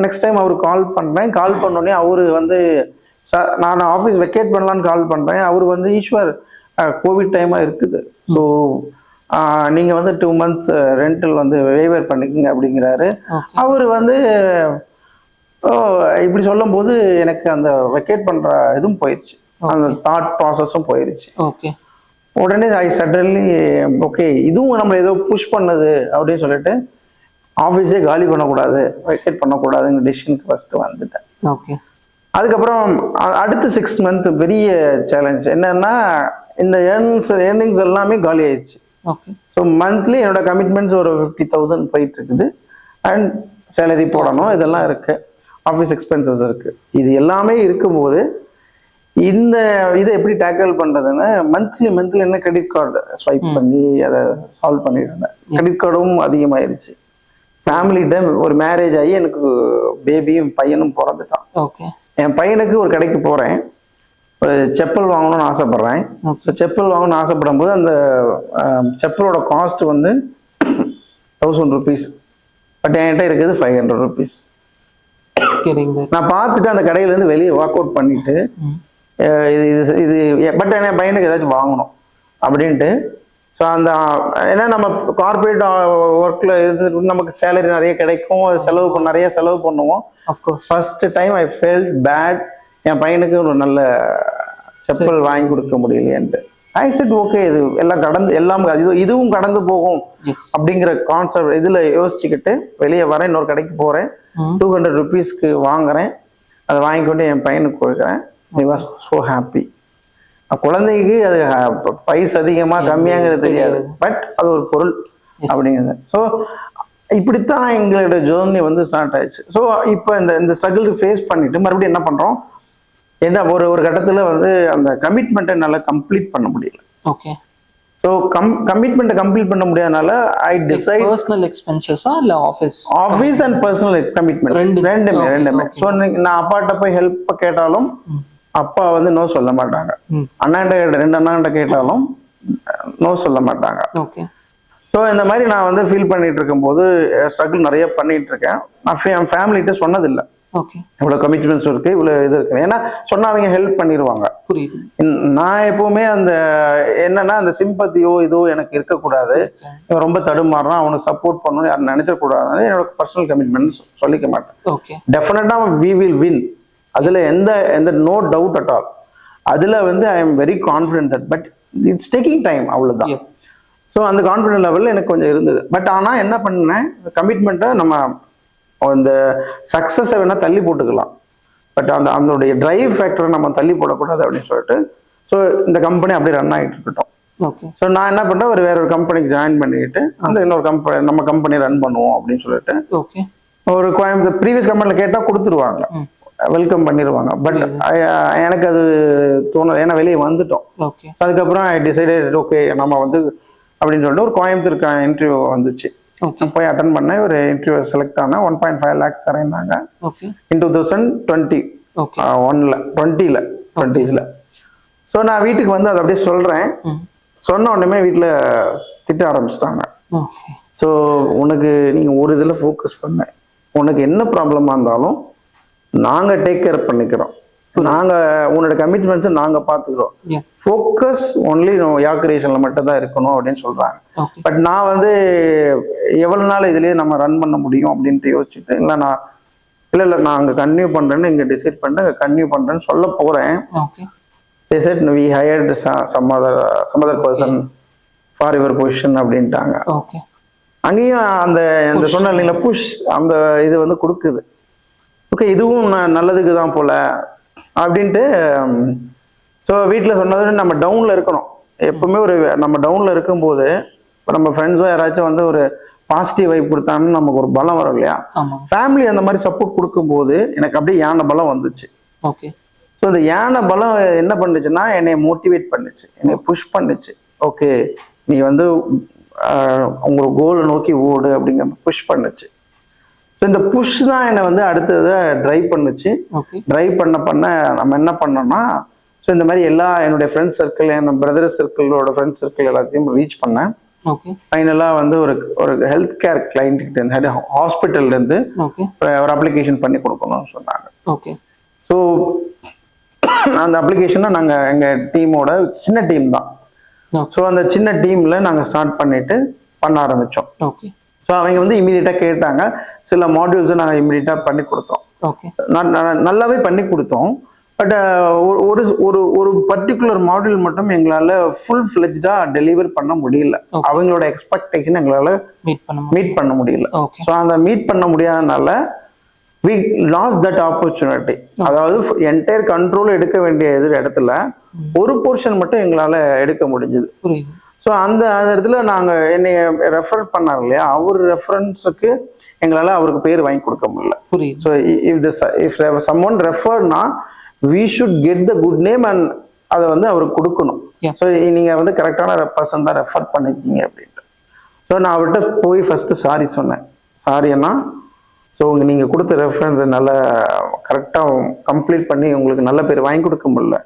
நெக்ஸ்ட் டைம் அவருக்கு கால் பண்ணோடனே அவரு வந்து நான் ஆஃபீஸ் வெக்கேட் பண்ணலான்னு கால் பண்ணுறேன். அவர் வந்து ஈஸ்வர் கோவிட் டைமாக இருக்குது, ஸோ நீங்கள் வந்து 2 months ரெண்டல் வந்து வேவர் பண்ணிக்கங்க அப்படிங்கிறாரு. அவர் வந்து இப்படி சொல்லும் போது எனக்கு அந்த வெக்கேட் பண்ணுற இதுவும் போயிடுச்சு, அந்த தாட் ப்ராசஸும் போயிடுச்சு. உடனே ஐ சடன்லி ஓகே இதுவும் நம்ம ஏதோ புஷ் பண்ணுது அப்படின்னு சொல்லிட்டு ஆஃபீஸே காலி பண்ணக்கூடாது, வெக்கேட் பண்ணக்கூடாதுங்கிற டிசிஷனுக்கு ஃபஸ்ட்டு வந்துட்டேன். ஓகே. அதுக்கப்புறம் அடுத்த 6 மந்த் பெரிய சேலஞ்ச் என்னன்னா, இந்த ஏர்னிங்ஸ் எல்லாமே காலி ஆயிடுச்சு. ஓகே. ஸோ மந்த்லி என்னோட கமிட்மெண்ட்ஸ் ஒரு 50,000 போயிட்டு இருக்குது. அண்ட் சேலரி போடணும், இதெல்லாம் இருக்கு, ஆஃபீஸ் எக்ஸ்பென்சஸ் இருக்கு. இது எல்லாமே இருக்கும்போது இந்த இதை எப்படி டேக்கிள் பண்றதுன்னு மந்த்லி என்ன கிரெடிட் கார்டு ஸ்வைப் பண்ணி அதை சால்வ் பண்ணிட்டு இருந்தேன். கிரெடிட் கார்டும் அதிகமாயிருச்சு. ஃபேமிலிட்ட ஒரு மேரேஜ் ஆகி எனக்கு பேபியும் பையனும் பிறந்துட்டான். ஓகே. என் பையனுக்கு ஒரு கடைக்கு போறேன், ஒரு செப்பல் வாங்கணும்னு ஆசைப்படுறேன். ஸோ செப்பல் வாங்கணும்னு ஆசைப்படும் போது அந்த செப்பலோட காஸ்ட் வந்து 1000 rupees. பட் என்கிட்ட இருக்குது 500 rupees. நான் பார்த்துட்டு அந்த கடையிலேருந்து வெளியே வாக் அவுட் பண்ணிட்டு இது இது இது பட் என் பையனுக்கு ஏதாச்சும் வாங்கணும் அப்படின்ட்டு. ஸோ அந்த ஏன்னா நம்ம கார்பரேட் ஒர்க்கில் இருந்து நமக்கு சேலரி நிறைய கிடைக்கும், அது நிறைய செலவு பண்ணுவோம். First time I felt bad, என் பையனுக்கு ஒரு நல்ல செப்பல் வாங்கி கொடுக்க முடியலையேன்ட்டு. ஐ செட் ஓகே, இது எல்லாம் இதுவும் கடந்து போகும் அப்படிங்கிற கான்செப்ட் இதில் யோசிச்சுக்கிட்டு வெளியே வரேன். இன்னொரு கடைக்கு போகிறேன், 200 rupeesக்கு வாங்குறேன். அதை வாங்கிக்கொண்டு என் பையனுக்கு கொடுக்குறேன். I was so happy. குழந்தைக்கு அது பைஸ் அதிகமாக கம்மியாங்கிறது தெரியாது, பட் அது ஒரு பொருள் அப்படிங்கிறது. ஸோ இப்படித்தான் எங்களோட ஜேர்னி வந்து ஸ்டார்ட் ஆயிடுச்சு. ஸோ இப்போ இந்த ஸ்ட்ரகிளுக்கு ஃபேஸ் பண்ணிட்டு மறுபடியும் என்ன பண்ணுறோம், என்ன ஒரு கட்டத்தில் வந்து அந்த கமிட்மெண்ட்டை என்னால் கம்ப்ளீட் பண்ண முடியல. ஓகே. ஸோ கமிட்மெண்ட்டை கம்ப்ளீட் பண்ண முடியாதனால ஐ டிசைட் பர்சனல் எக்ஸ்பென்சஸா இல்லை ஆஃபீஸ் அண்ட் பர்சனல் கமிட்மெண்ட் ரெண்டுமே. ஸோ நான் அப்பாட்ட போய் ஹெல்ப் கேட்டாலும் அப்பா வந்து நோ சொல்ல மாட்டாங்க. ரெண்டு அண்ணாண்ட கேட்டாலும் நோ சொல்ல மாட்டாங்க. ஓகே. ஸோ இந்த மாதிரி நான் வந்து ஃபீல் பண்ணிட்டு இருக்கும்போது ஸ்ட்ரகிள் நிறைய பண்ணிட்டு இருக்கேன். நான் என் ஃபேமிலிகிட்ட சொன்னதில்லை இவ்வளோ கமிட்மெண்ட்ஸ் இருக்கு, இவ்வளோ இது இருக்கு. ஏன்னா சொன்னா அவங்க ஹெல்ப் பண்ணிடுவாங்க. நான் எப்பவுமே அந்த என்னன்னா அந்த சிம்பத்தியோ இதோ எனக்கு இருக்கக்கூடாது, இவன் ரொம்ப தடுமாறுறான் அவனுக்கு சப்போர்ட் பண்ணணும் யாரும் நினைச்சக்கூடாது. என்னோட பர்சனல் கமிட்மெண்ட் சொல்லிக்க மாட்டேன். டெஃபினட்டா வி வில் வின், அதுல எந்த நோ டவுட் அட் ஆல். அதுல வந்து I am very confident that, but it's taking time, அவ்வளவுதான். ஸோ அந்த கான்ஃபிடென்ட் லெவலில் எனக்கு கொஞ்சம் இருந்தது. பட் ஆனால் என்ன பண்ணேன், கமிட்மெண்ட்டை நம்ம அந்த சக்ஸஸை வேணால் தள்ளி போட்டுக்கலாம், பட் அதனுடைய டிரைவ் ஃபேக்டரை நம்ம தள்ளி போடக்கூடாது அப்படின்னு சொல்லிட்டு ஸோ இந்த கம்பெனி அப்படியே ரன் ஆகிட்டு இருக்கட்டும். ஸோ நான் என்ன பண்ணேன், வேற ஒரு கம்பெனிக்கு ஜாயின் பண்ணிக்கிட்டு அந்த இன்னொரு கம்பெனி நம்ம கம்பெனி ரன் பண்ணுவோம் அப்படின்னு சொல்லிட்டு ஒரு கோயம்புத்தூர் ப்ரீவியஸ் கம்பெனியில் கேட்டால் கொடுத்துருவாங்க, வெல்கம் பண்ணிடுவாங்க. பட் எனக்கு அது தோணல, ஏன்னா வெளியே வந்துட்டோம். அதுக்கப்புறம் ஐ டிசைடட் ஓகே நம்ம வந்து அப்படின்னு சொல்லிட்டு ஒரு கோயம்புத்தூருக்கு இன்டர்வியூ வந்துச்சு. போய் அட்டன் பண்ணேன். ஒரு இன்டர்வியூ செலக்ட் ஆனேன். 1.5 lakhs தரேன்னாங்க in 2020. ஸோ நான் வீட்டுக்கு வந்து அதை அப்படியே சொல்றேன். சொன்ன உடனே வீட்டில் திட்ட ஆரம்பிச்சிட்டாங்க. ஸோ உனக்கு நீங்க ஒரு இதில் ஃபோக்கஸ் பண்ண, உனக்கு என்ன ப்ராப்ளமா இருந்தாலும் நாங்க டேக் கேர் பண்ணிக்கிறோம், நாங்க உன்னோட கமிட்மெண்ட்ஸ் நாங்க பாத்துக்கிறோம், ஃபோக்கஸ் ஒன்லி யார் கிரியேஷன்ல மட்டும் தான் இருக்கணும் அப்படின்னு சொல்றாங்க. பட் நான் வந்து எவ்வளவு நாள் இதுலயே நம்ம ரன் பண்ண முடியும் அப்படின்ட்டு யோசிச்சுட்டு இல்ல நான் அங்க கன்டினியூ பண்றேன்னு இங்க டிசைட் பண்ணிட்டு கன்டினியூ பண்றேன்னு சொல்ல போறேன். they said we hired some other person for your position அப்படின்ட்டாங்க. அங்கேயும் அந்த சொன்ன இல்லைங்களா புஷ் அந்த இது வந்து கொடுக்குது. ஓகே இதுவும் நல்லதுக்கு தான் போல அப்படின்ட்டு. ஸோ வீட்டில் சொன்னது நம்ம டவுனில் இருக்கணும் எப்பவுமே. நம்ம டவுனில் இருக்கும்போது இப்போ நம்ம ஃப்ரெண்ட்ஸோ யாராச்சும் வந்து ஒரு பாசிட்டிவ் வைப் கொடுத்தாங்கன்னு நமக்கு ஒரு பலம் வரும் இல்லையா. ஃபேமிலி அந்த மாதிரி சப்போர்ட் கொடுக்கும்போது எனக்கு அப்படியே யானை பலம் வந்துச்சு. ஸோ இந்த யானை பலம் என்ன பண்ணுச்சுன்னா என்னை மோட்டிவேட் பண்ணுச்சு, என்னை புஷ் பண்ணுச்சு. ஓகே நீ வந்து உங்களோட கோலை நோக்கி ஓடு அப்படிங்கிற புஷ் பண்ணுச்சு. ஸோ இந்த புஷ் தான் என்னை வந்து அடுத்ததை ட்ரைவ் பண்ணுச்சு. ட்ரைவ் பண்ண நம்ம என்ன பண்ணோம்னா ஸோ இந்த மாதிரி என்னுடைய ஃப்ரெண்ட்ஸ் சர்க்கிள், என் பிரதர் சர்க்கிளோட ஃப்ரெண்ட்ஸ் சர்க்கிள் எல்லாத்தையும் ரீச் பண்ணேன். ஃபைனலாக வந்து ஒரு ஹெல்த் கேர் கிளைண்ட் கிட்ட இருந்து ஹாஸ்பிட்டல்ல இருந்து ஒரு அப்ளிகேஷன் பண்ணி கொடுக்கணும்னு சொன்னாங்க. ஸோ அந்த அப்ளிகேஷனை நாங்கள் எங்கள் டீமோட சின்ன டீம் தான். ஸோ அந்த சின்ன டீம்ல நாங்கள் ஸ்டார்ட் பண்ணிட்டு பண்ண ஆரம்பித்தோம். ஸோ அவங்க வந்து இமீடியட்டாக கேட்டாங்க. சில மாடியூல்ஸை நாங்கள் இமீடியட்டாக பண்ணி கொடுத்தோம். நல்லாவே பண்ணி கொடுத்தோம். பட் ஒரு ஒரு ஒரு பர்டிகுலர் மாடியூல் மட்டும் எங்களால் ஃபுல் ஃப்ளெஜ்டாக டெலிவர் பண்ண முடியல. அவங்களோட எக்ஸ்பெக்டேஷன் எங்களால் மீட் பண்ண முடியல. ஸோ அந்த மீட் பண்ண முடியாதனால we lost that opportunity. அதாவது என்டையர் கண்ட்ரோல் எடுக்க வேண்டிய இடத்துல ஒரு போர்ஷன் மட்டும் எங்களால் எடுக்க முடிஞ்சது. ஸோ அந்த இடத்துல நாங்கள் என்னை ரெஃபர் பண்ணார் இல்லையா, அவர் ரெஃபரன்ஸுக்கு எங்களால் அவருக்கு பேர் வாங்கி கொடுக்க முடியல. ஸோ இஃப் சம்ஒன் ரெஃபர்னா we should get the good name and அதை வந்து அவருக்கு கொடுக்கணும். ஸோ நீங்கள் வந்து கரெக்டான பர்சன் தான் ரெஃபர் பண்ணிருக்கீங்க அப்படின்ட்டு. ஸோ நான் அவர்கிட்ட போய் ஃபர்ஸ்ட் சாரி சொன்னேன். சாரின்னா ஸோ நீங்கள் கொடுத்த ரெஃபரன்ஸ் நல்லா கரெக்டாக கம்ப்ளீட் பண்ணி உங்களுக்கு நல்ல பேர் வாங்கி கொடுக்க முடியல,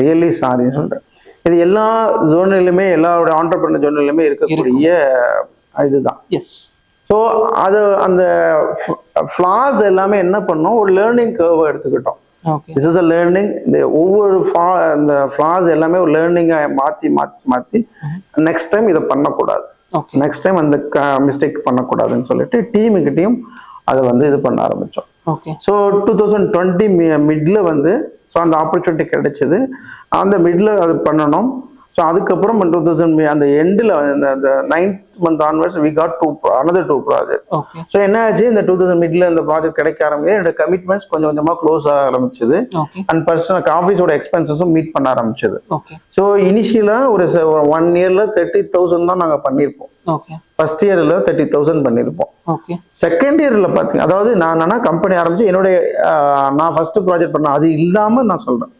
ரியலி சாரின்னு சொல்கிறேன். இது எல்லா ஜோன்லையுமே எல்லாரோட ஆண்டர்பிரினர் ஜோன்லையுமே இருக்கக்கூடிய இதுதான். ஸோ அது அந்த ஃப்ளாஸ் எல்லாமே என்ன பண்ணோம், ஒரு லேர்னிங் கர்வை எடுத்துக்கிட்டோம். This is a learning. இந்த ஒவ்வொரு அந்த ஃப்ளாஸ் எல்லாமே ஒரு லேர்னிங்கை மாற்றி மாற்றி மாற்றி நெக்ஸ்ட் டைம் இதை பண்ணக்கூடாது, நெக்ஸ்ட் டைம் அந்த மிஸ்டேக் பண்ணக்கூடாதுன்னு சொல்லிட்டு டீமுக்கிட்டையும் அதை வந்து இது பண்ண ஆரம்பித்தோம். ஸோ 2020 மிட்ல வந்து ஸோ அந்த ஆப்பர்ச்சுனிட்டி கிடைச்சது. அந்த மிட்ல அது பண்ணணும். ஸோ அதுக்கப்புறம் 2000 அந்த எண்டில் அந்த 9th month onwards we got another two project. So என்ன ஆச்சு, இந்த 2000 மிட்ல இந்த ப்ராஜெக்ட் கிடைக்க ஆரம்பிச்சு என்னோட கமிட்மெண்ட்ஸ் கொஞ்சம் கொஞ்சமாக க்ளோஸ் ஆக ஆரம்பிச்சது. அண்ட் பர்சனல் ஆஃபீஸோட எக்ஸ்பென்சஸும் மீட் பண்ண ஆரம்பிச்சது. ஸோ இனிஷியலாக ஒரு 1 yearல 30,000 தான் நாங்கள் பண்ணியிருப்போம். ஃபர்ஸ்ட் இயர்ல 30,000 பண்ணியிருப்போம். செகண்ட் இயர்ல பார்த்தீங்க, அதாவது நான் என்னன்னா கம்பெனி ஆரம்பிச்சு என்னுடைய நான் ஃபர்ஸ்ட் ப்ராஜெக்ட் பண்ண அது இல்லாமல் நான் சொல்கிறேன்.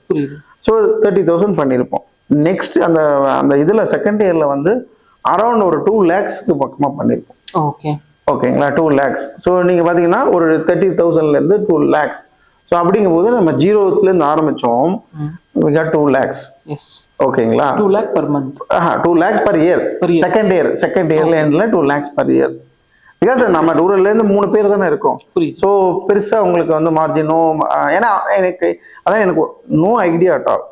ஸோ 30,000 பண்ணியிருப்போம். நெக்ஸ்ட் அந்த அந்த இதில் செகண்ட் இயர்ல வந்து அரௌண்ட் ஒரு 2 lakhsக்கு பக்கமாக பண்ணியிருப்போம். ஓகேங்களா, 2 lakhs. ஸோ நீங்கள் பார்த்தீங்கன்னா ஒரு 30,000லேருந்து 2 lakhs. ஸோ அப்படிங்கும்போது நம்ம ஜீரோத்துலேருந்து ஆரம்பித்தோம். we got 2 lakhs. ஓகேங்களா, 2 lakh per month. 2 lakhs per year. Second இயர்ல எண்ட்ல 2 lakhs per year. பிகாஸ் நம்ம ரூரல்லேருந்து 3 பேர் தானே இருக்கோம். ஸோ பெருசாக உங்களுக்கு வந்து மார்ஜினோ, ஏன்னா எனக்கு நோ ஐடியா அட் ஆல்.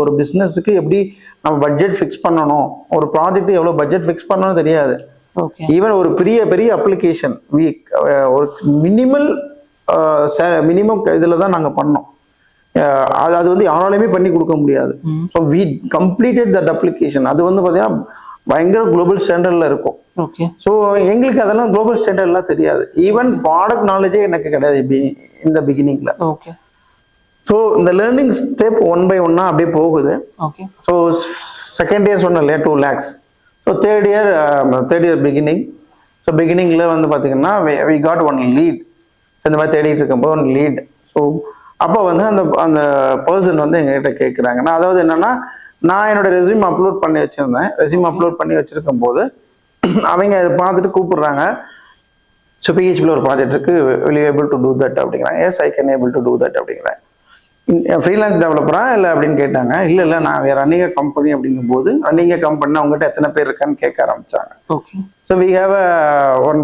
ஒரு பிஸ்னஸுக்கு எப்படி நம்ம பட்ஜெட் ஃபிக்ஸ் பண்ணணும், ஒரு ப்ராஜெக்ட் எவ்வளோ பட்ஜெட் ஃபிக்ஸ் பண்ணணும் தெரியாது. ஈவன் ஒரு பெரிய பெரிய அப்ளிகேஷன் ஒரு மினிமம் இதில் தான் நாங்கள் பண்ணோம். அது வந்து யாராலையுமே பண்ணி கொடுக்க முடியாது. So we completed that application. அது வந்து பார்த்தீங்கன்னா பயங்கர குளோபல் ஸ்டாண்டர்ட்ல இருக்கும். ஸோ எங்களுக்கு அதெல்லாம் குளோபல் ஸ்டாண்டர்ட்லாம் தெரியாது. ஈவன் ப்ராடக்ட் நாலேஜே எனக்கு கிடையாது இந்த பிகினிங்ல. ஸோ இந்த லேர்னிங் ஸ்டெப் 1 by 1 அப்படியே போகுது. ஸோ செகண்ட் இயர் சொன்னேன் இல்லையா 2 lakhs. So third year beginning. So பிகினிங்ல வந்து பார்த்தீங்கன்னா வி காட் 1 lead. இந்த மாதிரி தேடிட்டு இருக்கும்போது 1 lead. ஸோ அப்போ வந்து அந்த பர்சன் வந்து எங்ககிட்ட கேட்குறாங்க. நான் அதாவது என்னன்னா, நான் என்னோட ரெஸ்யூம் அப்லோட் பண்ணி வச்சிருந்தேன். ரெஸ்யூம் அப்லோட் பண்ணி வச்சிருக்கும் போது அவங்க அதை பார்த்துட்டு கூப்பிடுறாங்க. ஸோ பிஹெச்பியில் ஒரு ப்ராஜெக்ட் இருக்கு, will you able to do that அப்படிங்கிறாங்க. Yes I can able to do that அப்படிங்கிறேன். ஃப்ரீலான்ஸ் டெவலப்பரா இல்லை அப்படின்னு கேட்டாங்க. இல்லை நான் வேற ரன்னிங் கம்பெனி அப்படிங்கும்போது ரன்னிங் கம்பெனி அவங்ககிட்ட எத்தனை பேர் இருக்கான்னு கேட்க ஆரம்பிச்சாங்க. So we have one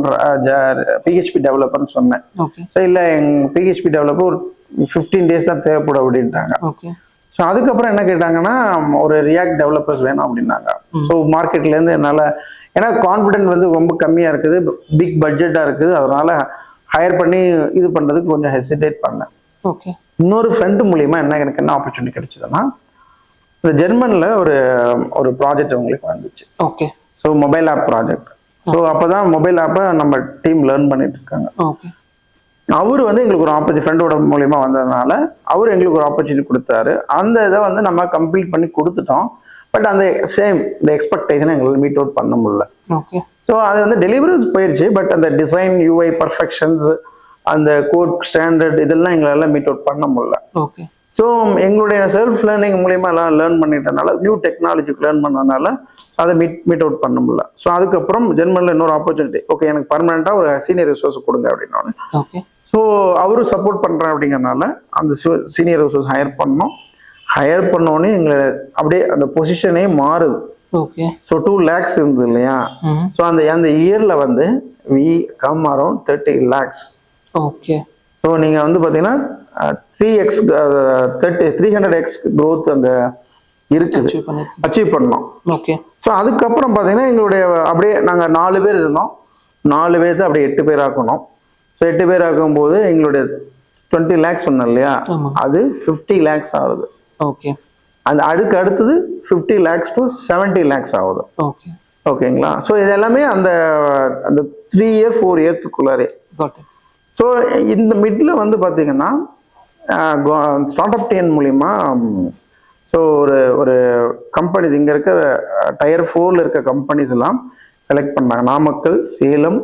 PHP டெவலப்பர்னு சொன்னேன். ஸோ இல்லை எங்கள் பிஹெச்பி டெவலப்பர் ஒரு 15 days தான் தேவைப்படும் அப்படின்ட்டாங்க. ஸோ அதுக்கப்புறம் என்ன கேட்டாங்கன்னா, ஒரு ரியாக்ட் டெவலப்பர்ஸ் வேணும் அப்படின்னாங்க. ஸோ மார்க்கெட்லேருந்து என்னால், ஏன்னா கான்ஃபிடென்ட் வந்து ரொம்ப கம்மியாக இருக்குது, பிக் பட்ஜெட்டாக இருக்குது, அதனால ஹையர் பண்ணி இது பண்ணுறதுக்கு கொஞ்சம் ஹெசிடேட் பண்ணேன். இன்னொரு ஃப்ரெண்டு மூலியமா எனக்கு என்ன ஆப்பர்ச்சுனிட்டி கிடைச்சதுன்னா, இந்த ஜெர்மனில் ஒரு ப்ராஜெக்ட் உங்களுக்கு வந்துச்சு. So mobile app project. So அப்போதான் மொபைல் ஆப்பை நம்ம டீம் லேர்ன் பண்ணிட்டு இருக்காங்க. அவர் வந்து எங்களுக்கு ஒரு ஆப்பர்ச்சுனிட்டி, ஃப்ரெண்டோட மூலியமா வந்ததுனால அவர் எங்களுக்கு ஒரு ஆப்பர்ச்சுனிட்டி கொடுத்தாரு. அந்த இதை வந்து நம்ம கம்ப்ளீட் பண்ணி கொடுத்துட்டோம். பட் அந்த இந்த எக்ஸ்பெக்டேஷனை எங்களால் மீட் அவுட் பண்ண முடியல. ஸோ அது வந்து டெலிவரிஸ் போயிடுச்சு. பட் அந்த டிசைன், யூஐ பர்ஃபெக்ஷன்ஸ், அந்த கோட் ஸ்டாண்டர்ட் இதெல்லாம் எங்களால் மீட் அவுட் பண்ண முடியல. ஸோ எங்களுடைய செல்ஃப் லேர்னிங் மூலியமா எல்லாம் லேர்ன் பண்ணிட்டனால, நியூ டெக்னாலஜிக்கு லேர்ன் பண்ணதுனால அதை மீட் அவுட் பண்ண முடியல. ஸோ அதுக்கப்புறம் ஜெர்மனில் இன்னொரு ஆப்பர்ச்சுனிட்டி, ஓகே எனக்கு பர்மனெண்ட்டாக ஒரு சீனியர் ரிசோர்ஸ் கொடுங்க அப்படின்னாலும். ஸோ அவரும் சப்போர்ட் பண்ணுறேன் அப்படிங்கிறனால அந்த சீனியர் ரிசோர்ஸ் ஹையர் பண்ணோன்னே எங்களை அப்படியே அந்த பொசிஷனே மாறுது. ஸோ 2 lakhs இருந்தது இல்லையா. ஸோ அந்த இயர்ல வந்து we come around 30 lakhs. So நீங்கள் வந்து பார்த்தீங்கன்னா 300x growth அந்த இருக்குது, அச்சீவ் பண்ணோம். ஸோ அதுக்கப்புறம் பார்த்தீங்கன்னா எங்களுடைய அப்படியே நாங்கள் 4 பேர் இருந்தோம். 4 பேர்த்து அப்படியே 8 பேர் ஆக்கணும். ஸோ 8 பேர் ஆக்கும்போது எங்களுடைய 20 lakhs சொன்னேன் இல்லையா, ஆமா. அது 50 lakhs ஆகுது. ஓகே. அந்த அதுக்கு அடுத்தது 50 lakhs to 70 lakhs ஆகுது. ஓகே. ஓகேங்களா? ஸோ இது எல்லாமே அந்த அந்த 3 year 4 yearக்குள்ளாரே. Got it. ஸோ இந்த மிட்ல வந்து பார்த்தீங்கன்னா ஸ்டார்ட் அப் டிஎன் மூலிமா ஸோ ஒரு ஒரு கம்பெனிஸ் இங்கே இருக்கிற டயர் 4ல இருக்க கம்பெனிஸ் எல்லாம் செலக்ட் பண்ணாங்க. நாமக்கல், சேலம்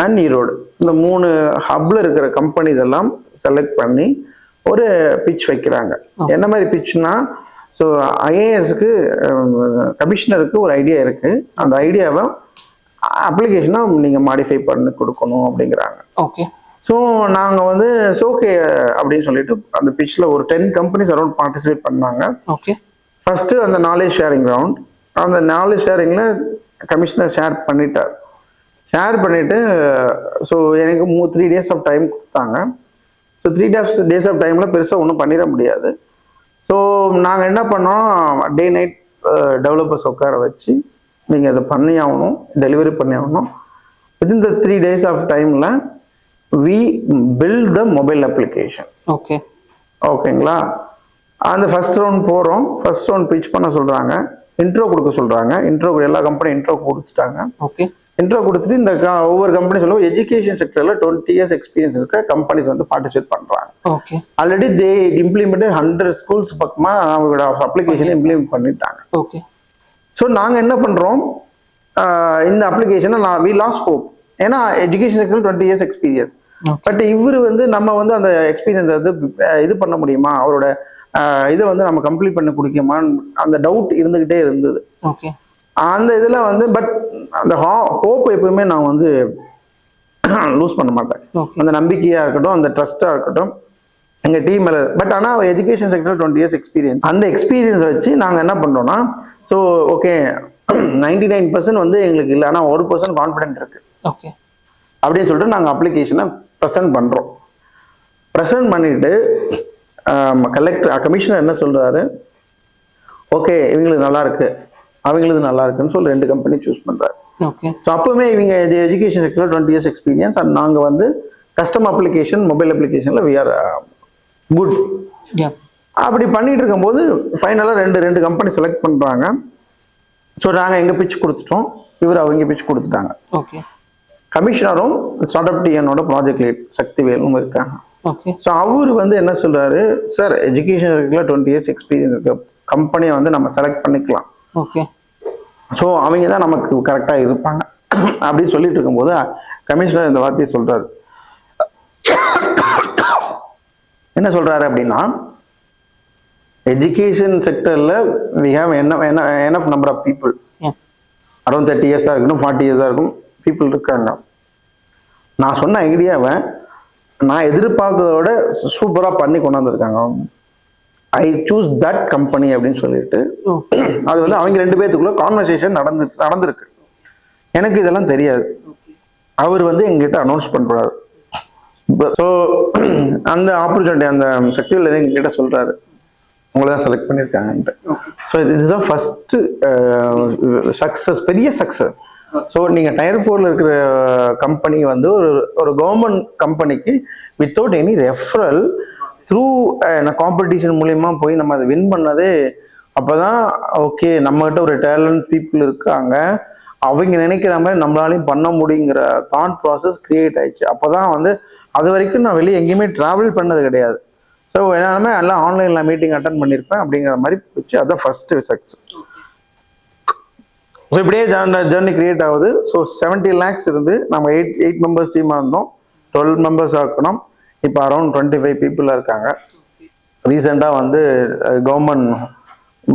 அண்ட் ஈரோடு, இந்த 3 ஹப்ல இருக்கிற கம்பெனிஸ் எல்லாம் செலக்ட் பண்ணி ஒரு பிட்ச் வைக்கிறாங்க. என்ன மாதிரி பிட்ச்னா, ஸோ ஐஏஎஸ்க்கு கமிஷனருக்கு ஒரு ஐடியா இருக்கு, அந்த ஐடியாவை அப்ளிகேஷனை நீங்கள் மாடிஃபை பண்ணி கொடுக்கணும் அப்படிங்கிறாங்க. ஓகே. ஸோ நாங்கள் வந்து ஓகே அப்படின்னு சொல்லிட்டு அந்த பிட்ச்ல ஒரு 10 கம்பெனிஸ் அரௌண்ட் பார்ட்டிசிபேட் பண்ணாங்க. ஓகே. ஃபர்ஸ்ட் அந்த நாலேஜ் ஷேரிங் ரவுண்ட், அந்த நாலேஜ் ஷேரிங்ல கமிஷனர் ஷேர் பண்ணிட்டார். ஷேர் பண்ணிட்டு ஸோ எனக்கு 3 days ஆஃப் டைம் கொடுத்தாங்க. ஸோ 3 days ஆஃப் டைம்ல பெருசாக ஒன்றும் பண்ணிட முடியாது. ஸோ நாங்கள் என்ன பண்ணோம், டே நைட் டெவலப்பர்ஸ் உட்கார வச்சு நீங்கள் இதை பண்ணி ஆகணும், டெலிவரி பண்ணி ஆகணும். வித்தின் த 3 days ஆஃப் டைமில் we build the mobile application. Okay. ஓகேங்களா? அந்த ஃபர்ஸ்ட் ரவுண்ட் போகிறோம். ஃபர்ஸ்ட் ரவுண்ட் பிச் பண்ண சொல்கிறாங்க, இன்ட்ரோ கொடுக்க சொல்கிறாங்க. இன்ட்ரோ எல்லா கம்பெனி இன்ட்ரோ கொடுத்துட்டாங்க. ஓகே. இன்ட்ரோ கொடுத்துட்டு இந்த ஒவ்வொரு கம்பெனி சொல்லுவோம் எஜுகேஷன் செக்டர்ல 20 years எக்ஸ்பீரியன்ஸ் இருக்க கம்பெனிஸ் வந்து பார்ட்டிசிபேட் பண்றாங்க. Okay. Already they implemented 100 schools பக்கமா அவங்களோட அப்ளிகேஷனை இம்ப்ளிமெண்ட் பண்ணிட்டாங்க. ஓகே. ஸோ நாங்க என்ன பண்றோம், இந்த அப்ளிகேஷனை வி லாஸ்ட் ஹோப். ஏன்னா education sector 20 years experience. But இவர் வந்து நம்ம வந்து அந்த எக்ஸ்பீரியன்ஸ் வந்து இது பண்ண முடியுமா, அவரோட இதை வந்து நம்ம கம்ப்ளீட் பண்ணி கொடுக்குமான்னு அந்த டவுட் இருந்துகிட்டே இருந்தது. ஓகே. அந்த இதில் வந்து பட் அந்த ஹோப் எப்பவுமே நான் வந்து லூஸ் பண்ண மாட்டேன். அந்த நம்பிக்கையாக இருக்கட்டும், அந்த ட்ரஸ்ட்டாக இருக்கட்டும் எங்கள் டீம் மேலே. பட் ஆனால் எஜுகேஷன் செக்டர் 20 years எக்ஸ்பீரியன்ஸ், அந்த எக்ஸ்பீரியன்ஸை வச்சு நாங்கள் என்ன பண்ணுறோம்னா, ஸோ ஓகே 99% வந்து எங்களுக்கு இல்லை, ஆனால் 1% கான்ஃபிடென்ட் இருக்கு. ஓகே. அப்படின்னு சொல்லிட்டு நாங்கள் அப்ளிகேஷனை ப்ரெசென்ட் பண்ணுறோம். ப்ரெசென்ட் பண்ணிட்டு கமிஷனர் என்ன சொல்கிறாரு, ஓகே இவங்களுக்கு நல்லா இருக்கு, அவங்களுக்கு நல்லா இருக்குன்னு சொல்லி 2 கம்பெனி சூஸ் பண்றாரு. ஓகே. ஸோ அப்பவுமே இவங்க education sector 20 years experience and நாங்கள் வந்து கஸ்டம் அப்ளிகேஷன் மொபைல் அப்ளிகேஷன்ல வி ஆர் குட். அப்படி பண்ணிட்டு இருக்கும்போது ஃபைனலாக ரெண்டு கம்பெனி செலக்ட் பண்றாங்க. ஸோ நாங்கள் எங்க பிச் கொடுத்துட்டோம், இவர் அவங்க பிச் கொடுத்துட்டாங்க. ஓகே. கமிஷனரும் ஸ்டார்ட் அப் டிஎனோட ப்ராஜெக்ட் லீட் சக்திவேலும் இருக்காங்க. ஓகே. ஸோ அவர் வந்து என்ன சொல்றாரு, சார் எஜுகேஷன் செக்டர்ல 20 years எக்ஸ்பீரியன்ஸ் இருக்க கம்பெனியை வந்து நம்ம செலக்ட் பண்ணிக்கலாம். ஓகே. ஸோ அவங்க தான் நமக்கு கரெக்டாக இருப்பாங்க அப்படின்னு சொல்லிட்டு இருக்கும்போது கமிஷனர் இந்த வார்த்தையை சொல்றாரு. என்ன சொல்றாரு அப்படின்னா, எஜுகேஷன் செக்டர்ல we have enough number of people, around 30 years இருக்கணும், 40 years இருக்கும் பீப்புள் இருக்காங்க. நான் சொன்ன ஐடியாவை நான் எதிர்பார்த்ததோட சூப்பராக பண்ணி கொண்டாந்துருக்காங்க. ஐ சூஸ் தட் கம்பெனி அப்படின்னு சொல்லிட்டு அது வந்து அவங்க 2 பேத்துக்குள்ள கான்வர்சேஷன் நடந்திருக்கு. எனக்கு இதெல்லாம் தெரியாது. அவர் வந்து எங்கிட்ட அனௌன்ஸ் பண்றாரு. ஸோ அந்த ஆப்பர்ச்சுனிட்டி அந்த சக்திவேல் எங்ககிட்ட சொல்றாரு, உங்களை தான் செலக்ட் பண்ணியிருக்காங்கன்ட்டு. ஸோ இதுதான் ஃபர்ஸ்ட் சக்சஸ், பெரிய சக்சஸ். ஸோ நீங்கள் டயர் 4ல இருக்கிற கம்பெனி வந்து ஒரு கவர்மெண்ட் கம்பெனிக்கு without any referral through competition மூலியமா போய் நம்ம அதை வின் பண்ணதே. அப்போதான் ஓகே நம்மகிட்ட ஒரு டேலண்ட் பீப்புள் இருக்காங்க, அவங்க நினைக்கிற மாதிரி நம்மளாலையும் பண்ண முடியுங்கிற தாட் ப்ராசஸ் கிரியேட் ஆயிடுச்சு. அப்போதான் வந்து அது வரைக்கும் நான் வெளியே எங்கேயுமே ட்ராவல் பண்ணது கிடையாது. ஸோ எல்லாருமே எல்லாம் ஆன்லைனில் மீட்டிங் அட்டன் பண்ணியிருப்பேன் அப்படிங்கிற மாதிரி போச்சு. அதுதான் ஃபர்ஸ்ட் சக்ஸஸ். ஸோ இப்படியே ஜேர்னி கிரியேட் ஆகுது. ஸோ 70 lakhs இருந்து நம்ம 8 members டீமாக இருந்தோம், 12 members ஆக்கணும். இப்போ அரௌண்ட் 25 people இருக்காங்க. ரீசெண்டாக வந்து கவர்மெண்ட்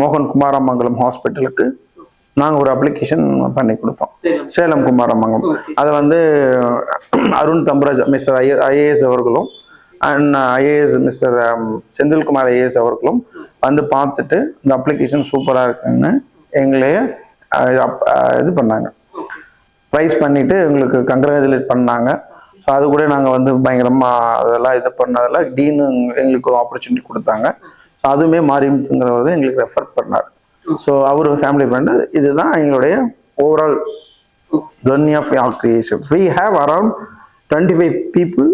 மோகன் குமாரமங்கலம் ஹாஸ்பிட்டலுக்கு நாங்கள் ஒரு அப்ளிகேஷன் பண்ணி கொடுத்தோம், சேலம் குமாரமங்கலம். அதை வந்து அருண் தம்பராஜ் மிஸ்டர் ஐஏஎஸ் அவர்களும் and IAS mister Senthilkumar IAS அவர்களும் வந்து பார்த்துட்டு இந்த அப்ளிகேஷன் சூப்பராக இருக்குன்னு எங்களையே இது பண்ணாங்க, ப்ரைஸ் பண்ணிட்டு எங்களுக்கு கங்க்ராச்சுலேட் பண்ணாங்க. ஸோ அது கூட நாங்கள் வந்து பயங்கரமாக அதெல்லாம் இது பண்ணதெல்லாம் டீனு எங்களுக்கு ஒரு ஆப்பர்ச்சுனிட்டி கொடுத்தாங்க. ஸோ அதுவுமே மாரிமுத்துங்கிறவர் எங்களுக்கு ரெஃபர் பண்ணார். ஸோ அவர் ஃபேமிலி ஃப்ரெண்டு. இதுதான் எங்களுடைய overall journey of Yaar creation. We have around 25 people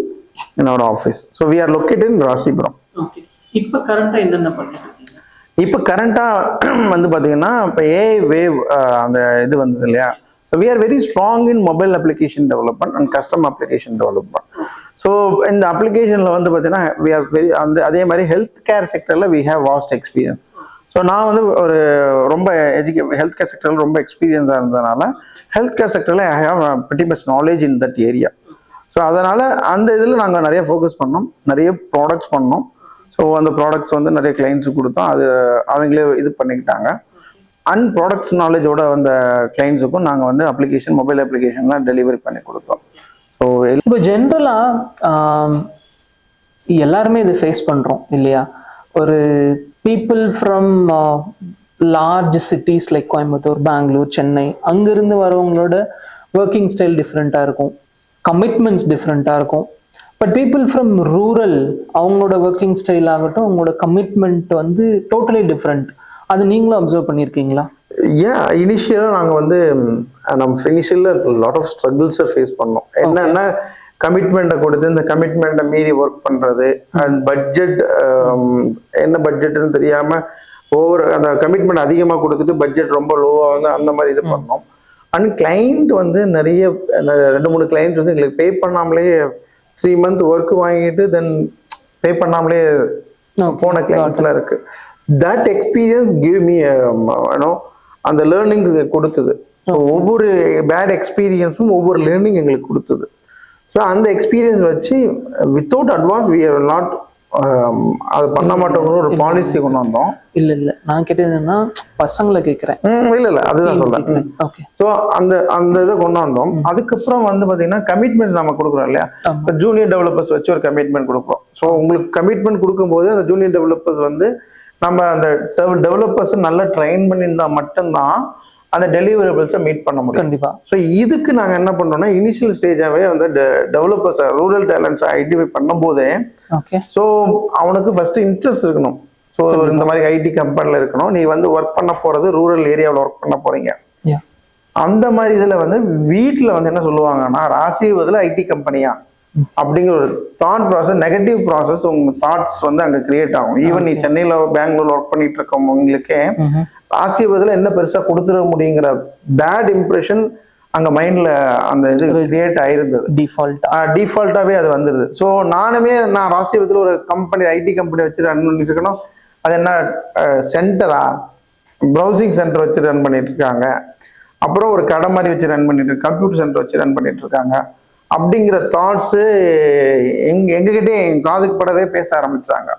in our office. So we are located in Rasipuram. Okay. இப்போ கரண்டா என்னென்ன பண்ணிட்டு இருக்கீங்க? இப்போ கரண்டாக வந்து பார்த்தீங்கன்னா இப்போ ஏஐ வேவ் அந்த இது வந்தது இல்லையா. So we are very strong in mobile application development and custom application development. So இந்த அப்ளிகேஷனில் வந்து பார்த்தீங்கன்னா வி ஆர் வெரி அதே மாதிரி ஹெல்த் கேர் செக்டரில் we have vast experience. So நான் வந்து ஒரு ரொம்ப ஹெல்த் கேர் செக்டரில் ரொம்ப எக்ஸ்பீரியன்ஸாக இருந்ததுனால ஹெல்த் கேர் செக்டரில் I have pretty much knowledge in that area. So அதனால் அந்த இதில் நாங்கள் நிறைய ஃபோக்கஸ் பண்ணோம், நிறைய ப்ராடக்ட்ஸ் பண்ணோம். ஸோ அந்த ப்ராடக்ட்ஸ் வந்து நிறைய கிளைண்ட்ஸுக்கு கொடுத்தோம், அது அவங்களே இது பண்ணிக்கிட்டாங்க. அண்ட் ப்ராடக்ட்ஸ் நாலேஜோட வந்த கிளைண்ட்ஸுக்கும் நாங்கள் வந்து அப்ளிகேஷன் மொபைல் அப்ளிகேஷன்லாம் டெலிவரி பண்ணி கொடுத்தோம். ஸோ இப்போ ஜென்ரலாக எல்லாருமே இது ஃபேஸ் பண்ணுறோம் இல்லையா? ஒரு people from large cities like Coimbatore, Bangalore, Chennai, அங்கிருந்து வரவங்களோட ஒர்க்கிங் ஸ்டைல் டிஃப்ரெண்ட்டாக இருக்கும், கமிட்மெண்ட்ஸ் டிஃப்ரெண்ட்டாக இருக்கும். பட் பீப்புள் ஃப்ரம் ரூரல் அவங்களோட ஒர்க்கிங் ஸ்டைல் ஆகட்டும், அவங்களோட கமிட்மெண்ட் வந்து டோட்டலி டிஃப்ரெண்ட். அது நீங்களும் அப்சர்வ் பண்ணியிருக்கீங்களா? ஏன் இனிஷியலாக நாங்கள் வந்து நம்ம இனிஷியலில் லாட் ஆஃப் ஸ்ட்ரகிள்ஸை ஃபேஸ் பண்ணோம். என்னன்னா கமிட்மெண்ட்டை கொடுத்து இந்த கமிட்மெண்ட்டை மீறி ஒர்க் பண்ணுறது அண்ட் பட்ஜெட் என்ன பட்ஜெட்டுன்னு தெரியாமல் ஓவர் அந்த கமிட்மெண்ட் அதிகமாக கொடுத்துட்டு பட்ஜெட் ரொம்ப லோவாக வந்து அந்த மாதிரி இது பண்ணோம். அண்ட் கிளைண்ட் வந்து நிறைய 2-3 கிளைண்ட் வந்து எங்களுக்கு பே பண்ணாமலே 3 month ஒர்க் வாங்கிட்டு தென் பே பண்ணாமலே போன கிளைண்ட்ஸ்லாம் இருக்கு. தட் எக்ஸ்பீரியன்ஸ் கிவ் மீ அந்த லேர்னிங் கொடுத்தது. ஸோ ஒவ்வொரு பேட் எக்ஸ்பீரியன்ஸும் ஒவ்வொரு லேர்னிங் எங்களுக்கு கொடுத்தது. ஸோ அந்த எக்ஸ்பீரியன்ஸ் வச்சு without advance we are not அது பண்ண மாட்டோங்கிற ஒரு பாலிசி கொண்டு வந்தோம். இல்ல நான் கேட்டது என்னன்னா பசங்களை கேட்கிறேன். இல்ல அதுதான் சொல்றேன். ஸோ அந்த இதை கொண்டு வந்தோம். அதுக்கப்புறம் வந்து பாத்தீங்கன்னா கமிட்மெண்ட் நம்ம கொடுக்குறோம் இல்லையா, ஜூனியர் டெவலப்பர்ஸ் வச்சு ஒரு கமிட்மெண்ட் கொடுக்குறோம். ஸோ உங்களுக்கு கமிட்மெண்ட் கொடுக்கும்போது அந்த ஜூனியர் டெவலப்பர்ஸ் வந்து நம்ம அந்த டெவலப்பர்ஸ் நல்லா ட்ரெயின் பண்ணியிருந்தா மட்டும்தான் அந்த டெலிவரபிள்ஸை மீட் பண்ண முடியும். கண்டிப்பா. ஸோ இதுக்கு நாங்கள் என்ன பண்ணோம்னா இனிஷியல் ஸ்டேஜாவே வந்து டெவலப்பர்ஸ் ரூரல் டேலண்ட்ஸை ஐடென்டிஃபை பண்ணும்போதே ஸோ அவனுக்கு ஃபர்ஸ்ட் இன்ட்ரெஸ்ட் இருக்கணும். ஸோ இந்த மாதிரி ஐடி கம்பெனியில் இருக்கணும், நீ வந்து ஒர்க் பண்ண போறது ரூரல் ஏரியாவில் ஒர்க் பண்ண போறீங்க. அந்த மாதிரி இதில் வந்து வீட்டில் வந்து என்ன சொல்லுவாங்கன்னா ராசிவதில் ஐடி கம்பெனியா அப்படிங்கிற ஒரு தாட் ப்ராசஸ், நெகட்டிவ் ப்ராசஸ் உங்க தாட்ஸ் வந்து அங்கே கிரியேட் ஆகும். ஈவன் நீ சென்னையில் பெங்களூர்ல ஒர்க் பண்ணிட்டு இருக்கவங்களுக்கே ராசிவதில் என்ன பெருசா கொடுத்துட முடியுங்கிற பேட் இம்ப்ரெஷன் அங்க மைண்ட்ல அந்த இது கிரியேட் ஆயிருந்தது. டிஃபால்ட்டாவே அது வந்துருது. ஸோ நான் ராசிவதில் ஒரு கம்பெனி ஐடி கம்பெனி வச்சு ரன் பண்ணிட்டு இருக்கணும். அது என்ன சென்டரா ப்ரௌசிங் சென்டர் வச்சு ரன் பண்ணிட்டு இருக்காங்க, அப்புறம் ஒரு கடை மாதிரி வச்சு ரன் பண்ணிட்டு கம்ப்யூட்டர் சென்டர் வச்சு ரன் பண்ணிட்டு இருக்காங்க அப்படிங்கிற தாட்ஸ் எங்ககிட்டே என் காதுக்கு படவே பேச ஆரம்பிச்சாங்க.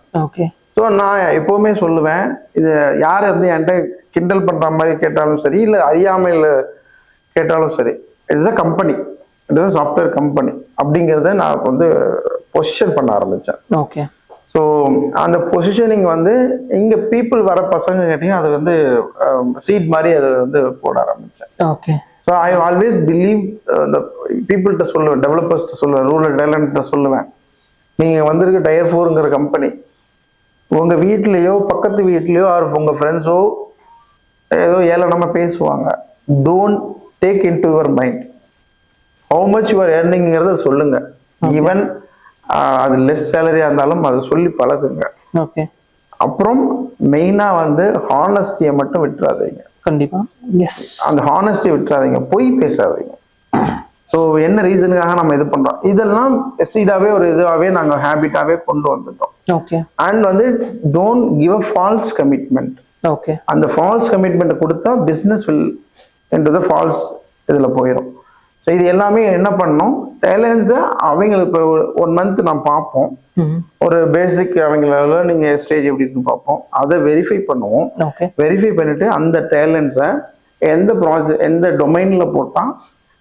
ஸோ நான் எப்பவுமே சொல்லுவேன், இது யார் வந்து என்கிட்ட கிண்டல் பண்ற மாதிரி கேட்டாலும் சரி, இல்லை அறியாமையில் கேட்டாலும் சரி, it's a company, it is software company அப்படிங்கிறத நான் வந்து பொசிஷன் பண்ண ஆரம்பித்தேன். ஓகே. ஸோ அந்த பொசிஷனிங் வந்து இங்கே பீப்புள் வர பசங்க கேட்டீங்க அது வந்து சீட் மாதிரி அதை வந்து போட ஆரம்பித்தேன். Okay. So I always believe இந்த பீப்புள்கிட்ட சொல்லுவேன், டெவலப்பர்ஸ்ட்டு சொல்லுவேன், ரூரல் டேலண்ட்ட சொல்லுவேன், நீங்கள் வந்திருக்க Tier 4ங்கிற கம்பெனி உங்கள் வீட்லேயோ பக்கத்து வீட்லேயோ ஆர் உங்கள் ஃப்ரெண்ட்ஸோ ஏதோ ஏளனமா பேசுவாங்க. Don't take into your mind how much your ஏர்னிங்கிறத சொல்லுங்க. ஈவன் அது லெஸ் சேலரியா இருந்தாலும் அதை சொல்லி பழகுங்க. அப்புறம் மெயினா வந்து ஹானஸ்டியை மட்டும் விட்டுறாதீங்க. கண்டிப்பா. எஸ், அந்த ஹானஸ்டி விட்டுறாதீங்க, பொய் பேசாதீங்க. ஸோ என்ன ரீசனுக்காக நம்ம இது பண்றோம், இதெல்லாம் எஸ்இடாவே ஒரு இதுவாகவே நாங்கள் ஹேபிட்டாவே கொண்டு வந்துட்டோம். ஓகே. அண்ட் வந்து don't give a false commitment. Okay. அந்த ஃபால்ஸ் கமிட்மெண்ட் கொடுத்தா business will into the false இதில் போயிடும். ஸோ இது எல்லாமே என்ன பண்ணணும், டேலண்ட்ஸை அவங்களுக்கு இப்போ 1 month நான் பார்ப்போம், ஒரு பேசிக் அவங்கள நீங்கள் ஸ்டேஜ் எப்படி இருக்குன்னு பார்ப்போம், அதை வெரிஃபை பண்ணுவோம். வெரிஃபை பண்ணிட்டு அந்த டேலண்ட்ஸை எந்த ப்ராஜெக்ட் எந்த டொமைனில் போட்டால்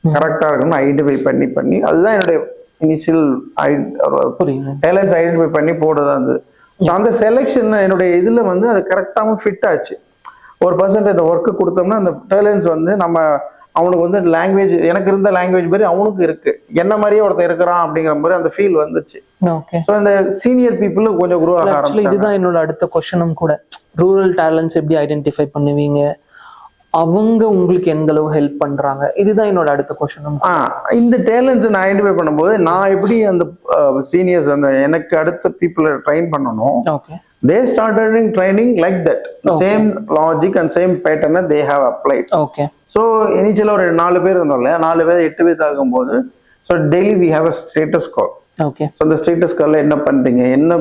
கரெக்டாக இருக்குன்னு ஐடென்டிஃபை பண்ணி அதுதான் என்னுடைய இனிஷியல் டேலண்ட்ஸ் ஐடென்டிஃபை பண்ணி போடுறது. அந்த செலெக்ஷன் என்னுடைய இதில் வந்து அது கரெக்டாகவும் ஃபிட் ஆச்சு. ஒரு பர்சன்ட் இந்த ஒர்க்கு கொடுத்தோம்னா அந்த டேலண்ட்ஸ் வந்து நம்ம அவனுக்கு வந்து லாங்குவேஜ் எனக்கு இருந்த லாங்குவேஜ் மாதிரி அவனுக்கு இருக்கு, என்ன மாதிரியே ஒருத்தர் இருக்கிறான் அப்படிங்கிற மாதிரி அந்த ஃபீல் வந்துச்சு. ஸோ இந்த சீனியர் பீப்புள் கொஞ்சம் குரோ ஆக ஆரம்பிச்சாங்க. இதுதான் என்னோட அடுத்த கொஸ்டினும் கூட. ரூரல் டேலண்ட்ஸ் எப்படி ஐடென்டிஃபை பண்ணுவீங்க, அவங்க உங்களுக்கு எந்த அளவு ஹெல்ப் பண்றாங்க? இதுதான் என்னோட அடுத்த கொஸ்டின். இந்த டேலண்ட்ஸ் நான் ஐடென்டிஃபை பண்ணும்போது நான் எப்படி அந்த சீனியர்ஸ் அந்த எனக்கு அடுத்த பீப்புளை ட்ரெயின் பண்ணணும். Okay. They started in training like that. Same logic and same pattern they have applied. Okay. So இனிஷியலா ஒரு 4 பேர் இருந்தோம்ல, 4 பேர் 8 பேர் ஆகும்போது so daily we have a status call. Okay. So அந்த ஸ்டேட்டஸ் கால்ல என்ன பண்றீங்க, என்ன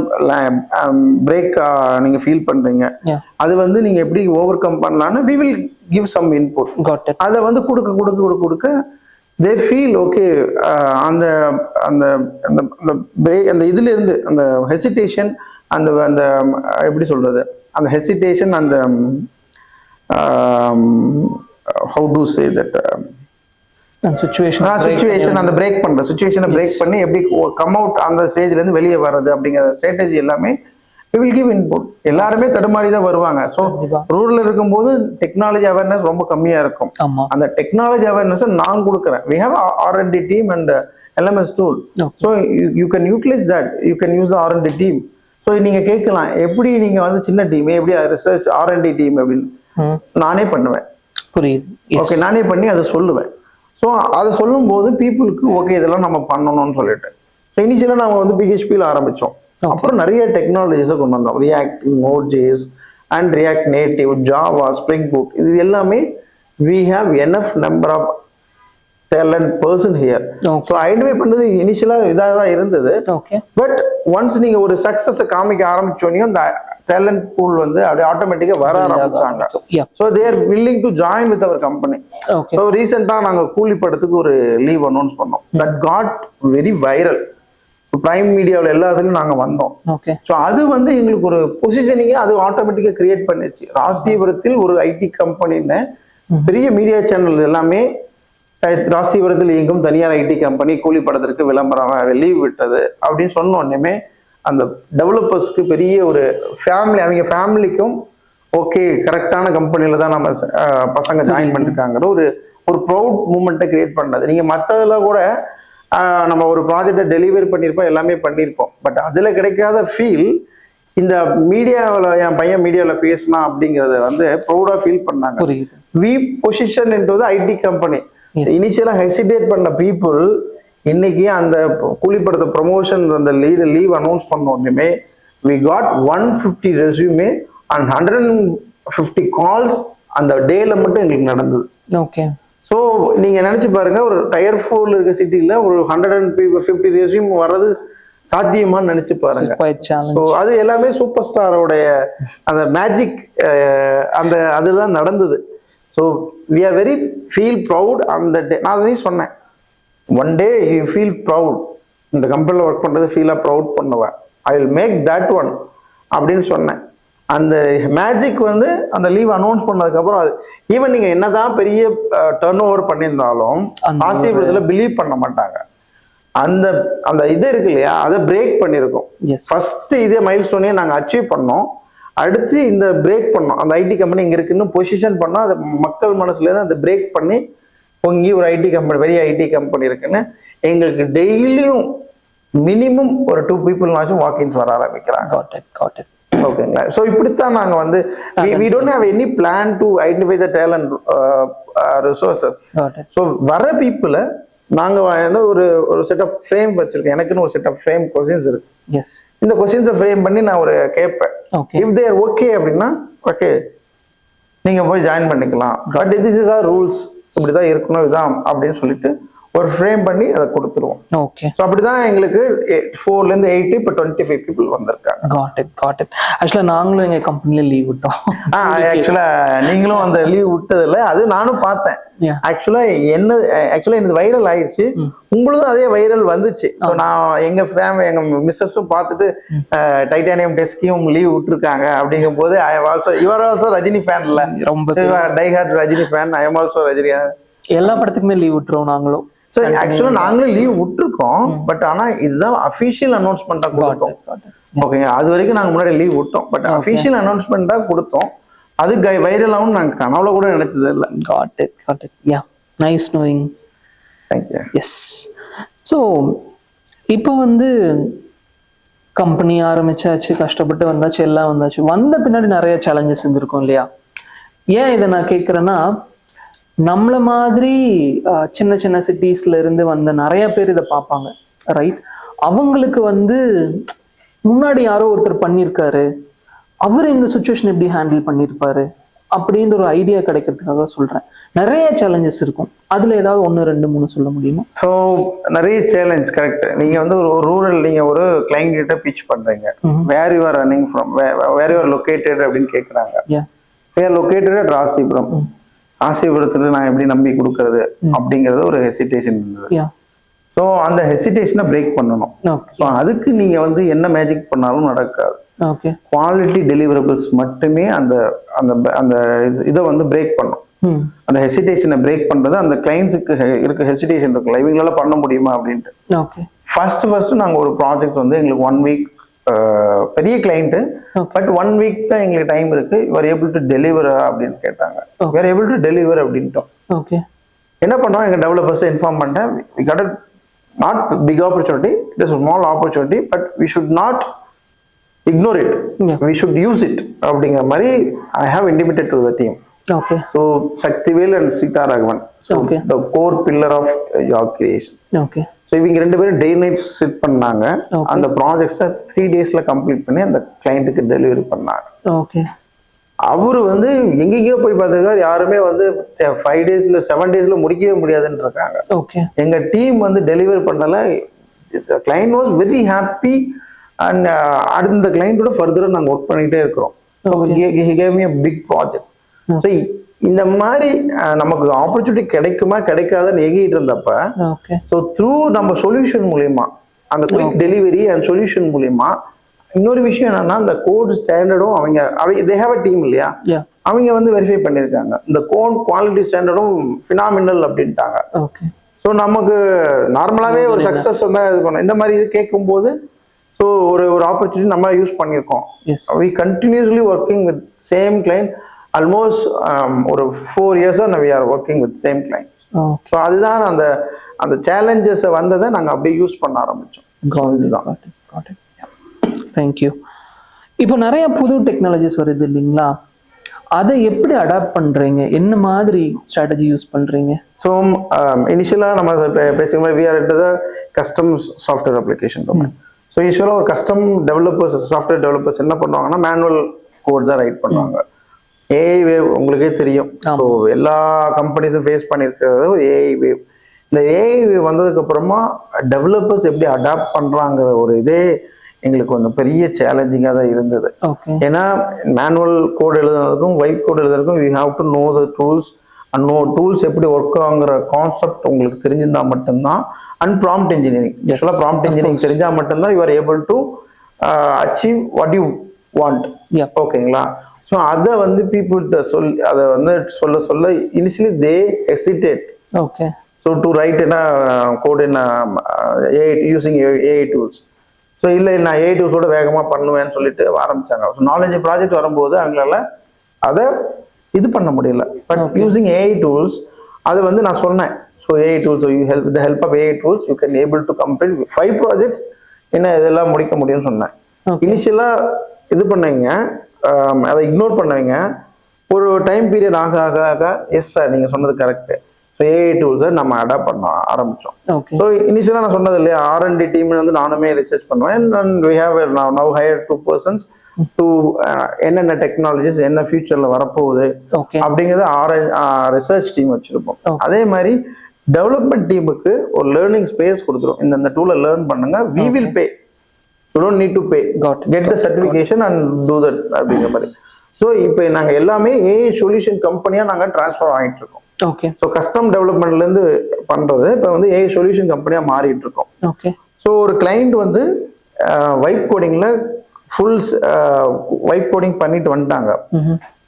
பிரேக் நீங்க ஃபீல் பண்றீங்க, அது வந்து நீங்க எப்படி ஓவர் கம் பண்ணலாம்னு we will give some input. அதை வந்து கொடுக்க கொடுக்க கொடுக்க கொடுக்க they feel okay. அந்த அந்த அந்த அந்த இதுல இருந்து அந்த ஹெசிடேஷன், அந்த அந்த எப்படி சொல்றது, அந்த ஹெசிடேஷன், அந்த how to say that situation அந்த பிரேக் பண்ற சுச்சுவேஷனை பிரேக் பண்ணி எப்படி கம் அவுட் அந்த ஸ்டேஜ்ல இருந்து வெளியே வர்றது அப்படிங்கிற ஸ்ட்ராட்டஜி எல்லாமே we will give input. எல்லாருமே தடுமாறி தான் வருவாங்க. ஸோ ரூரல் இருக்கும்போது டெக்னாலஜி அவேர்னஸ் ரொம்ப கம்மியா இருக்கும். அந்த டெக்னாலஜி அவேர்னஸ் நான் கொடுக்குறேன். we have R&D team and LMS tool. so you can utilize that. you can use the R&D team. So நீங்க கேட்கலாம், எப்படி நீங்க வந்து சின்ன டீம் எப்படி ரிசர்ச் R&D டீம் அப்படின்னு நானே பண்ணுவேன். புரியுது. ஓகே, நானே பண்ணி அதை சொல்லுவேன். ஸோ அதை சொல்லும் போது பீப்புளுக்கு ஓகே இதெல்லாம் நம்ம பண்ணணும்னு சொல்லிட்டு ஸோ இனிஷியலாக நாங்கள் வந்து பிஹெச்பியில் ஆரம்பித்தோம். அப்புறம் நிறைய டெக்னாலஜிஸை கொண்டு வந்தோம். React, Node js and React Native, Java, Spring Boot, இது எல்லாமே we have enough number of talent person here. So identify பண்ணது இனிஷியலாக இதாக தான் இருந்தது. பட் ஒன்ஸ் நீங்கள் ஒரு சக்ஸஸை காமிக்க ஆரம்பிச்சோன்னே அந்த டேலண்ட் பூல் வந்து அப்படியே ஆட்டோமேட்டிக்கா வர ஆரம்பிச்சாங்க. So they are willing to join with our company. So ரீசெண்டாக நாங்கள் கூலி படத்துக்கு ஒரு லீவ் அனௌன்ஸ் பண்ணோம். That got very viral. Prime மீடியாவில் எல்லாத்துலையும் நாங்கள் வந்தோம். ஸோ அது வந்து எங்களுக்கு ஒரு பொசிஷனிங்கே அது ஆட்டோமேட்டிக்காக கிரியேட் பண்ணிடுச்சு. ராசிபுரத்தில் ஒரு ஐடி கம்பெனின்னு பெரிய மீடியா சேனல் எல்லாமே ராசிபுரத்தில் இயங்கும் தனியார் ஐடி கம்பெனி கூலி படத்திற்கு விளம்பரம் லீவ் விட்டது அப்படின்னு சொன்ன உடனே அந்த டெவலப்பர்ஸ்க்கு பெரிய ஒரு ஃபேமிலி, அவங்க ஃபேமிலிக்கும் ஓகே கரெக்டான கம்பெனியில தான் நம்ம பசங்க ஜாயின் பண்ணிருக்காங்கிற ஒரு ஒரு ப்ரௌட் மூமெண்ட்டை கிரியேட் பண்ணது. நீங்க மற்றதுல கூட நம்ம ஒரு ப்ராஜெக்டை டெலிவரி பண்ணியிருப்போம், எல்லாமே பண்ணியிருப்போம். பட் அதுல கிடைக்காத ஃபீல் இந்த மீடியாவில் என் பையன் மீடியாவில் பேசினா அப்படிங்கிறத வந்து ப்ரௌடா ஃபீல் பண்ணாங்க. வி பொசிஷன் என்றது ஐடி கம்பெனி. இனிஷியலா ஹெசிடேட் பண்ண பீப்புள் இன்னைக்கு அந்த கூலிப்படத்தை ப்ரமோஷன் அந்த லீவ் அனௌன்ஸ் பண்ண உடனே we got 150 resume and 150 calls அந்த டேல மட்டும் எங்களுக்கு நடந்தது. ஓகே. ஸோ நீங்க நினைச்சு பாருங்க, ஒரு டயர் 4 இருக்க சிட்டில ஒரு 150 ரெஸ்யூம் வர்றது சாத்தியமான்னு நினைச்சு பாருங்க. ஸோ அது எல்லாமே சூப்பர் ஸ்டாரோடைய அந்த மேஜிக், அந்த அதுதான் நடந்தது. So we are very feel proud on that day. நான் அதையும் சொன்னேன், one day you feel proud, இந்த கம்பெனியில் ஒர்க் பண்ணுறது ஃபீலாக ப்ரவுட் பண்ணுவேன், I will make that one அப்படின்னு சொன்னேன். அந்த மேஜிக் வந்து அந்த லீவ் அனௌன்ஸ் பண்ணதுக்கப்புறம் அது ஈவன் நீங்கள் என்னதான் பெரிய டர்ன் ஓவர் பண்ணியிருந்தாலும் ஆசிரியத்தில் பிலீவ் பண்ண மாட்டாங்க. அந்த அந்த இது இருக்கு இல்லையா, அதை பிரேக் பண்ணியிருக்கோம். ஃபர்ஸ்ட் இதே மைல் ஸ்டோனையே நாங்கள் அச்சீவ் பண்ணோம். அடுத்து இந்த பிரேக் பண்ணோம், அந்த ஐடி கம்பெனி இங்கே இருக்குன்னு பொசிஷன் பண்ணோம். அதை மக்கள் மனசுலேருந்து அந்த பிரேக் பண்ணி இங்கே ஒரு ஐடி கம்பெனி, பெரிய ஐடி கம்பெனி இருக்குன்னு எங்களுக்கு டெய்லியும் மினிமம் ஒரு 2 பீப்புள்னாச்சும் வாக்கின்ஸ் வர ஆரம்பிக்கிறாங்க. ஓகேங்களா? ஸோ இப்படித்தான் நாங்கள் வந்து we don't have any plan to identify the talent resources. So வர பீப்புளை நாங்கள் ஒரு ஒரு செட் ஆஃப் ஃப்ரேம் வச்சிருக்கோம். எனக்குன்னு ஒரு செட் ஆஃப் ஃப்ரேம் கொஸ்டின்ஸ் இருக்கு. இந்த கொஸ்டின்ஸை ஃப்ரேம் பண்ணி நான் ஒரு கேட்பேன். இஃப் தேர் ஓகே அப்படின்னா ஓகே நீங்க போய் ஜாயின் பண்ணிக்கலாம். But this is our rules, இப்படிதான் இருக்கணும் இதான் அப்படின்னு சொல்லிட்டு ஒரு ஃப்ரேம் பண்ணி அதை கொடுத்துருவோம். ஓகே. ஸோ அப்படிதான் எங்களுக்கு 4ல இருந்து 8 இப்போ 25 பீப்புள் வந்திருக்காங்க. Got it. ஆக்சுவலா நாங்களும் எங்க கம்பெனில லீவ் விட்டோம். ஆக்சுவலா நீங்களும் அந்த லீவ் விட்டதில்ல, அது நானும் பார்த்தேன். ஆக்சுவலா என்னது வைரல் ஆயிடுச்சு, உங்களுக்கும் அதே வைரல் வந்துச்சு. ஸோ நான் எங்க ஃபேமிலி எங்க மிஸ்ஸஸும் பார்த்துட்டு டைட்டானியம் டெஸ்கையும் லீவ் விட்டுருக்காங்க. அப்படிங்கும் போது யுவர் ஆல்சோ ரஜினி ஃபேன் இல்ல, ரொம்ப diehard Rajini fan. I am also Rajini. எல்லா படத்துக்குமே லீவ் விட்டுருவோம் நாங்களும். ஸோ ஆக்சுவலா நாங்களும் லீவ் விட்டுருக்கோம். பட் ஆனா இதுதான் அஃபிஷியல் அனௌன்ஸ்மெண்டா கொடுத்தோம். ஓகேங்க, அது வரைக்கும் நாங்க முன்னாடி லீவ் விட்டோம். பட் அஃபிஷியல் அனௌன்ஸ்மெண்டா கொடுத்தோம். அது வைரல் ஆகும் நாங்க கனவுல கூட நினைச்சது இல்லை. Got it. Yeah, nice knowing. Thank you. Yes. So இப்போ வந்து கம்பெனி ஆரம்பிச்சாச்சு, கஷ்டப்பட்டு வந்தாச்சு, எல்லாம் வந்தாச்சு. வந்த பின்னாடி நிறைய சேலஞ்சஸ் இருந்திருக்கும் இல்லையா? ஏன் இதை நான் கேட்குறேன்னா, நம்மள மாதிரி சின்ன சின்ன சிட்டிஸ்ல இருந்து வந்த நிறைய பேர் இதை பார்ப்பாங்க, ரைட்? அவங்களுக்கு வந்து முன்னாடி யாரோ ஒருத்தர் பண்ணியிருக்காரு, அவர் இந்த சுச்சுவேஷன் எப்படி ஹேண்டில் பண்ணியிருப்பாரு அப்படின்ற ஒரு ஐடியா கிடைக்கிறதுக்காக சொல்றேன். நிறைய சேலஞ்சஸ் இருக்கும், அதுல ஏதாவது 1 2 3 சொல்ல முடியுமா? ஸோ நிறைய சேலஞ்ச், கரெக்ட். நீங்க வந்து ஒரு ரூரல், நீங்க ஒரு கிளைண்ட் கிட்ட பிச் பண்றீங்க, where you are running from, where you are located அப்படின்னு கேட்குறாங்க. Located at Rasipuram. ராசிபுரத்துல நான் எப்படி நம்பி கொடுக்கறது அப்படிங்கறது ஒரு ஹெசிடேஷன் இருந்தது. ஸோ அந்த ஹெசிடேஷனை பிரேக் பண்ணணும். ஸோ அதுக்கு நீங்க வந்து என்ன மேஜிக் பண்ணாலும் நடக்காது. குவாலிட்டி டெலிவரபிள்ஸ் மட்டுமே அந்த அந்த அந்த இதை வந்து பிரேக் பண்ணும். அந்த ஹெசிடேஷனை பிரேக் பண்றது அந்த கிளைண்ட்ஸுக்கு இருக்க ஹெசிடேஷன் இருக்குல்ல, இவங்களால பண்ண முடியுமா அப்படின்ட்டு. ஃபர்ஸ்ட் நாங்க ஒரு ப்ராஜெக்ட் வந்து எங்களுக்கு 1 வீக், பெரிய கிளைண்ட், பட் 1 வீக் தான் எங்களுக்கு டைம் இருக்கு, யூஆர் ஏபிள் டு டெலிவர் அப்படின்னு கேட்டாங்க. யூஆர் ஏபிள் டு டெலிவர் அப்படின்ட்டோம். என்ன பண்ணோம், எங்க டெவலப்பர்ஸ் இன்ஃபார்ம் பண்ணிட்டேன், we got a not big opportunity, it is a small opportunity, but we should not ignore it. We should use it அப்படிங்கிற மாதிரி I have intimated to the team. So Shaktivel and Sita Raghavan, so the core pillar of your creations. So இவங்க 2 பேரும் day night chit பண்ணாங்க, அந்த ப்ராஜெக்ட்ஸை 3 daysல complete பண்ணி அந்த கிளைண்ட்டுக்கு delivery பண்ணாங்க. அவரு வந்து எங்கெங்கயோ போய் பார்த்திருக்காரு, யாருமே வந்து 5 daysல 7 daysல முடிக்கவே முடியாதுன்னு இருக்காங்க. எங்க டீம் வந்து டெலிவர் பண்ணல, client was very happy. And அடுத்த கிளைண்டோட ஃபர்தரா நாங்க ஒர்க் பண்ணிட்டே இருக்கிறோம். he gave me a big project. So இந்த மாதிரி நமக்கு ஆப்பர்ச்சுனிட்டி கிடைக்குமா கிடைக்காதுன்னு எகிட்டு இருந்தப்ப, ஸோ த்ரூ நம்ம சொல்யூஷன் மூலியமா, அந்த குயிக் டெலிவரி அண்ட் சொல்யூஷன் மூலியமா, இன்னொரு விஷயம் என்னன்னா, இந்த கோட் ஸ்டாண்டர்டும் அவங்க தே ஹேவ் அ டீம் இல்லையா, அவங்க வந்து வெரிஃபை பண்ணியிருக்காங்க, இந்த கோட் குவாலிட்டி ஸ்டாண்டர்டும் ஃபினாமினல் அப்படின்ட்டாங்க. ஸோ நமக்கு நார்மலாவே ஒரு சக்சஸ் வந்து இது பண்ணோம். இந்த மாதிரி இது கேட்கும்போது ஸோ ஒரு ஆப்பர்ச்சுனிட்டி நம்ம யூஸ் பண்ணியிருக்கோம். We continuously working with same client, almost ஒரு 4 years we are working with same clients. So அதுதான் அந்த அந்த சேலஞ்சஸ் வந்ததை நாங்கள் அப்படியே யூஸ் பண்ண ஆரம்பிச்சோம். தேங்க்யூ. இப்போ நிறைய புது டெக்னாலஜிஸ் வருது இல்லைங்களா, அதை எப்படி அடாப்ட் பண்றீங்க, என்ன மாதிரி ஸ்ட்ராட்டஜி யூஸ் பண்றீங்க? ஸோ இனிஷியலாக நம்ம பேசிக்க we are into the custom software application domain. So யூஸ்வலாக ஒரு கஸ்டம் டெவலப்பர்ஸ், சாஃப்ட்வேர் டெவலப்பர்ஸ் என்ன பண்ணுவாங்கன்னா, மேனுவல் கோட் தான் ரைட் பண்ணுவாங்க. ஏஐ வேவ் உங்களுக்கே தெரியும். ஸோ எல்லா கம்பெனிஸும் ஃபேஸ் பண்ணியிருக்கிறது ஒரு ஏஐ வேவ். இந்த ஏஐ வேவ் வந்ததுக்கு அப்புறமா டெவலப்பர்ஸ் எப்படி அடாப்ட் பண்றாங்கிற ஒரு இதே எங்களுக்கு கொஞ்சம் பெரிய சேலஞ்சிங்காக தான் இருந்தது. ஏன்னா மேனுவல் கோட் எழுதுறதுக்கும் ஒயிட் கோட் எழுதுறதுக்கும் we have to know the tools and know tools எப்படி ஒர்க் ஆகுங்கிற கான்செப்ட் உங்களுக்கு தெரிஞ்சிருந்தா மட்டும்தான். அண்ட் ப்ராம்ப்ட் இன்ஜினியரிங், ஆக்சுவலாக ப்ராம்ப்ட் இன்ஜினியரிங் தெரிஞ்சா மட்டும்தான் you are able to achieve what you want. ஓகேங்களா? ஸோ அதை வந்து பீப்புள்கிட்ட அதை வந்து சொல்ல initially they hesitate. So to write என்ன கோட் என்ன AI using AI tools. So இல்லை நான் ஏஐ டூல்ஸோட வேகமாக பண்ணுவேன்னு சொல்லிட்டு ஆரம்பிச்சாங்க. ஸோ நாலேஜ் ப்ராஜெக்ட் வரும்போது அவங்களால அதை இது பண்ண முடியல. பட் யூசிங் ஏஐ டூல்ஸ் அது வந்து நான் சொன்னேன். So AI tools you help with the help of AI tools you can able to complete 5 projects என்ன இதெல்லாம் முடிக்க முடியும்னு சொன்னேன். இனிஷியலாக இது பண்ணீங்க, அதை இக்னோர் பண்ணுவீங்க. ஒரு டைம் பீரியட் ஆக ஆக ஆக எஸ் சார் நீங்கள் சொன்னது கரெக்டு. ஸோ ஏஐ டூல்ஸை நம்ம அடாப்ட் பண்ண ஆரம்பித்தோம். ஸோ இனிஷியலாக நான் சொன்னது இல்லையா, R&D டீம் வந்து நானுமே ரிசர்ச் பண்ணுவேன். And we have now hire 2 persons to என்னென்ன டெக்னாலஜிஸ் என்ன ஃபியூச்சரில் வரப்போகுது அப்படிங்கிறத ரிசர்ச் டீம் வச்சுருப்போம். அதே மாதிரி டெவலப்மெண்ட் டீமுக்கு ஒரு லேர்னிங் ஸ்பேஸ் கொடுத்துரும். இந்த டூலை லேர்ன் பண்ணுங்க, we will pay, you don't need to pay, get the certification and do that அப்படிங்கிற மாதிரி. ஸோ இப்போ நாங்கள் எல்லாமே ஏஐ சொல்யூஷன் கம்பெனியாக நாங்கள் ட்ரான்ஸ்ஃபர் ஆகிட்டு இருக்கோம். ஸோ கஸ்டம் டெவலப்மெண்ட்லேருந்து பண்ணுறது இப்போ வந்து ஏஐ சொல்யூஷன் கம்பெனியாக மாறிட்டு இருக்கோம். ஸோ ஒரு கிளைண்ட் வந்து வைப் கோடிங்கில் ஃபுல் வைப் கோடிங் பண்ணிட்டு வந்துட்டாங்க.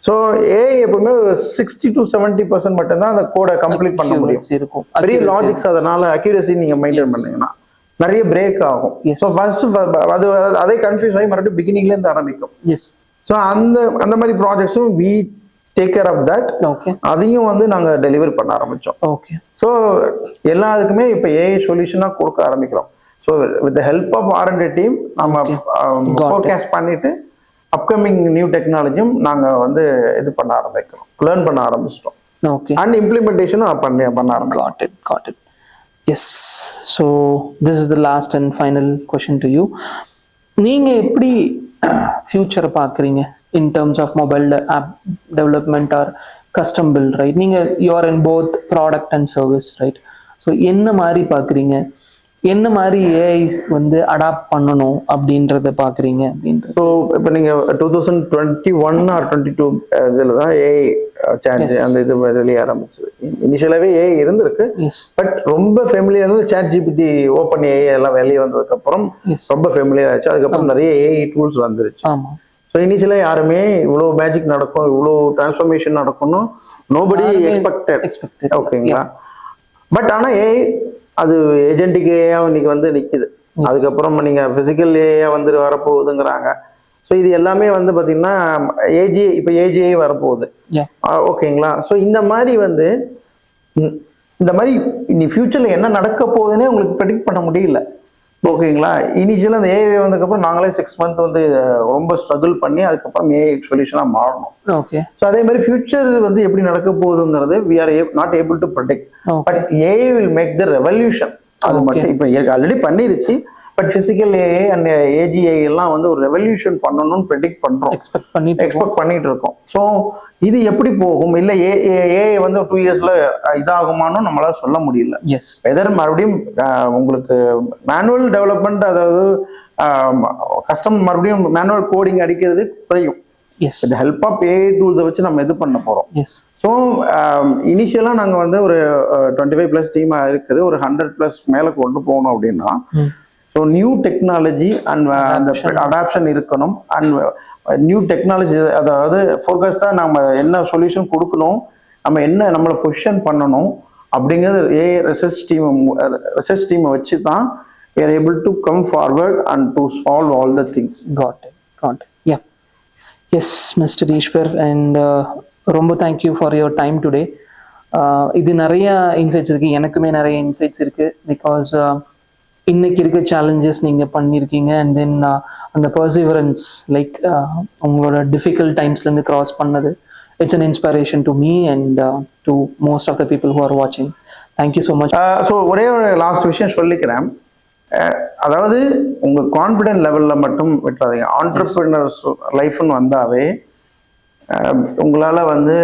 ஸோ ஏஐ எப்பவுமே 60 to 70% மட்டும்தான் அந்த கோடை கம்ப்ளீட் பண்ண முடியும். பெரிய லாஜிக்ஸ், அதனால அக்யூரசி நீங்கள் மெயின்டைன் பண்ணீங்கன்னா நிறைய பிரேக் ஆகும். ஸோ ஃபர்ஸ்ட் அது அதே கன்ஃபியூஸ் ஆகி மறுபடியும் பிகினிங்லேருந்து ஆரம்பிக்கும். ஸோ அந்த மாதிரி ப்ராஜெக்ட்ஸும் we take care of that. அதையும் வந்து நாங்கள் டெலிவரி பண்ண ஆரம்பித்தோம். ஸோ எல்லாத்துக்குமே இப்போ ஏஐ சொல்யூஷனாக கொடுக்க ஆரம்பிக்கிறோம். So with the help of R&D team நம்ம ஃபோர்காஸ்ட் பண்ணிட்டு அப்கமிங் நியூ டெக்னாலஜியும் நாங்கள் வந்து இது பண்ண ஆரம்பிக்கிறோம், லேர்ன் பண்ண ஆரம்பிச்சிட்டோம். Okay. அண்ட் இம்ப்ளிமெண்டேஷனும் பண்ண ஆரம்பிக்கிறோம். Got it. Yes. So this is the last and final question to you. நீங்க எப்படி ஃபியூச்சரை பார்க்குறீங்க in terms of mobile app development or custom build, right? நீங்க you are in both product and service, right? So என்ன மாதிரி பார்க்குறீங்க, என்ன மாதிரி ஏஐ வந்து அடாப்ட் பண்ணணும் அப்படின்றத பார்க்குறீங்க அப்படின்றது. ஸோ இப்போ நீங்கள் 2021 ஆர் 22 இதில் தான் ஏஐ சாட் அந்த இது வெளியே ஆரம்பிச்சது. இனிஷியலாகவே ஏஐ இருந்திருக்கு, பட் ரொம்ப ஃபெமிலியர் இருந்து சாட் ஜிபிடி ஓப்பன் ஏஐ எல்லாம் வெளியே வந்ததுக்கப்புறம் ரொம்ப ஃபெமிலியர் ஆச்சு. அதுக்கப்புறம் நிறைய ஏஐ டூல்ஸ் வந்துருச்சு. ஆமாம். ஸோ இனிஷியலாக யாருமே இவ்வளோ மேஜிக் நடக்கும், இவ்வளோ டிரான்ஸ்ஃபர்மேஷன் நடக்கும்னு நோபடி எக்ஸ்பெக்டட். ஓகேங்களா? பட் ஆனால் ஏஐ அது ஏஜென்டிக் ஏஐயா இன்னைக்கு வந்து நிற்கிது. அதுக்கப்புறம் நீங்கள் ஃபிசிக்கல் ஏஐயா வந்து வரப்போகுதுங்கிறாங்க. ஸோ இது எல்லாமே வந்து பார்த்தீங்கன்னா ஏஜிஐ வரப்போகுது. ஓகேங்களா? ஸோ இந்த மாதிரி வந்து இந்த மாதிரி இனி ஃபியூச்சரில் என்ன நடக்க போகுதுன்னே உங்களுக்கு ப்ரெடிக்ட் பண்ண முடியல. ஓகேங்களா? இனிஷியலாக அந்த ஏஐ வந்ததுக்கப்புறம் நாங்களே 6 மந்த் வந்து ரொம்ப ஸ்ட்ரகிள் பண்ணி அதுக்கப்புறம் ஏஐ சொல்யூஷனாக மாறணும். ஓகே. ஸோ அதே மாதிரி ஃபியூச்சர் வந்து எப்படி நடக்க போகுதுங்கிறது we are not able to predict. But AI will make the revolution. அது மட்டும் இப்போ ஆல்ரெடி பண்ணிருச்சு. But physical AI and AgI எல்லாம் வந்து ஒரு ரெவல்யூஷன் பண்ணணும்னு ப்ரெடிக்ட் பண்றோம், எக்ஸ்பெக்ட் பண்ணிட்டு இருக்கோம். ஸோ இது எப்படி போகும், இல்லை ஏஐ வந்து 2 இயர்ஸ்ல இதாகுமான்னு நம்மளால சொல்ல முடியல. வெதர் மறுபடியும் உங்களுக்கு மேனுவல் டெவலப்மெண்ட், அதாவது கஸ்டம் மறுபடியும் மேனுவல் கோடிங் அடிக்கிறது குறையும். இந்த ஹெல்ப் ஆஃப் ஏஐ டூல்ஸை வச்சு நம்ம இது பண்ண போறோம். ஸோ இனிஷியலாக நாங்கள் வந்து ஒரு 25+ டீமாக இருக்குது, ஒரு 100+ மேலே கொண்டு போகணும் அப்படின்னா ஸோ நியூ டெக்னாலஜி அண்ட் அந்த அடாப்ஷன் இருக்கணும். அண்ட் நியூ டெக்னாலஜி, அதாவது ஃபோக்கஸ்டாக நம்ம என்ன சொல்யூஷன் கொடுக்கணும், நம்ம என்ன நம்மளை பொசிஷன் பண்ணணும் அப்படிங்கிறது ஏஐ ரிசர்ச் டீமை வச்சு தான் we are able to come forward and to solve all the things. Got it. Yeah. Yes, Mr. Ishwar, and ரொம்ப thank you for your time today. இது நிறைய இன்சைட்ஸ் இருக்குது, எனக்குமே நிறைய இன்சைட்ஸ் இருக்குது. பிகாஸ் இன்னைக்கு இருக்க சேலஞ்சஸ் நீங்கள் பண்ணியிருக்கீங்க, அண்ட் தென் அந்த பர்சிவரன்ஸ், லைக் உங்களோட டிஃபிகல்ட் டைம்ஸ்லேருந்து கிராஸ் பண்ணது, it's an inspiration to me and to most of the people who are வாட்சிங். Thank you so much. ஸோ ஒரே ஒரு லாஸ்ட் விஷயம் சொல்லிக்கிறேன். அதாவது உங்கள் கான்ஃபிடென்ட் லெவலில் மட்டும் விட்டுறாதீங்க. ஆண்டர்பிரினர்ஸ் லைஃப்னு வந்தாவே உங்களால் வந்து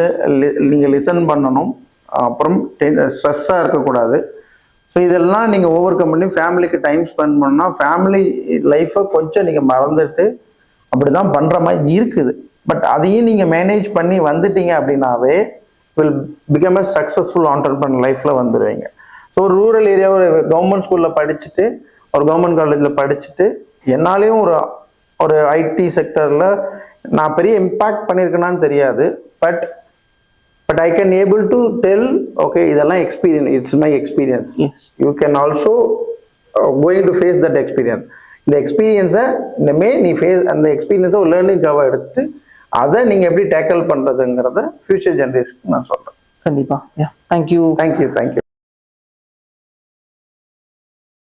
நீங்கள் லிசன் பண்ணணும், அப்புறம் ஸ்ட்ரெஸ்ஸாக இருக்கக்கூடாது. ஸோ இதெல்லாம் நீங்கள் ஓவர் கம் பண்ணி ஃபேமிலிக்கு டைம் ஸ்பெண்ட் பண்ணால் ஃபேமிலி லைஃப்பை கொஞ்சம் நீங்கள் மறந்துட்டு அப்படி தான் பண்ணுற மாதிரி இருக்குது. பட் அதையும் நீங்கள் மேனேஜ் பண்ணி வந்துட்டீங்க அப்படின்னாவே will become a successful entrepreneur லைஃப்பில் வந்துடுவீங்க. ஸோ ஒரு ரூரல் ஏரியா, ஒரு கவர்மெண்ட் ஸ்கூலில் படிச்சுட்டு, ஒரு கவர்மெண்ட் காலேஜில் படிச்சுட்டு, என்னாலையும் ஒரு ஐடி செக்டரில் நான் பெரிய இம்பேக்ட் பண்ணியிருக்கேனான்னு தெரியாது. But I can able to tell, okay, இதெல்லாம் experience, it's my experience. You can also going to face that experience. இந்த எக்ஸ்பீரியன்ஸை இனிமே நீ அந்த எக்ஸ்பீரியன்ஸை ஒரு லேர்னிங் கவா எடுத்து அதை நீங்கள் எப்படி டேக்கிள் பண்ணுறதுங்கிறத ஃபியூச்சர் ஜென்ரேஷனுக்கு நான் சொல்கிறேன். கண்டிப்பாக. தேங்க்யூ.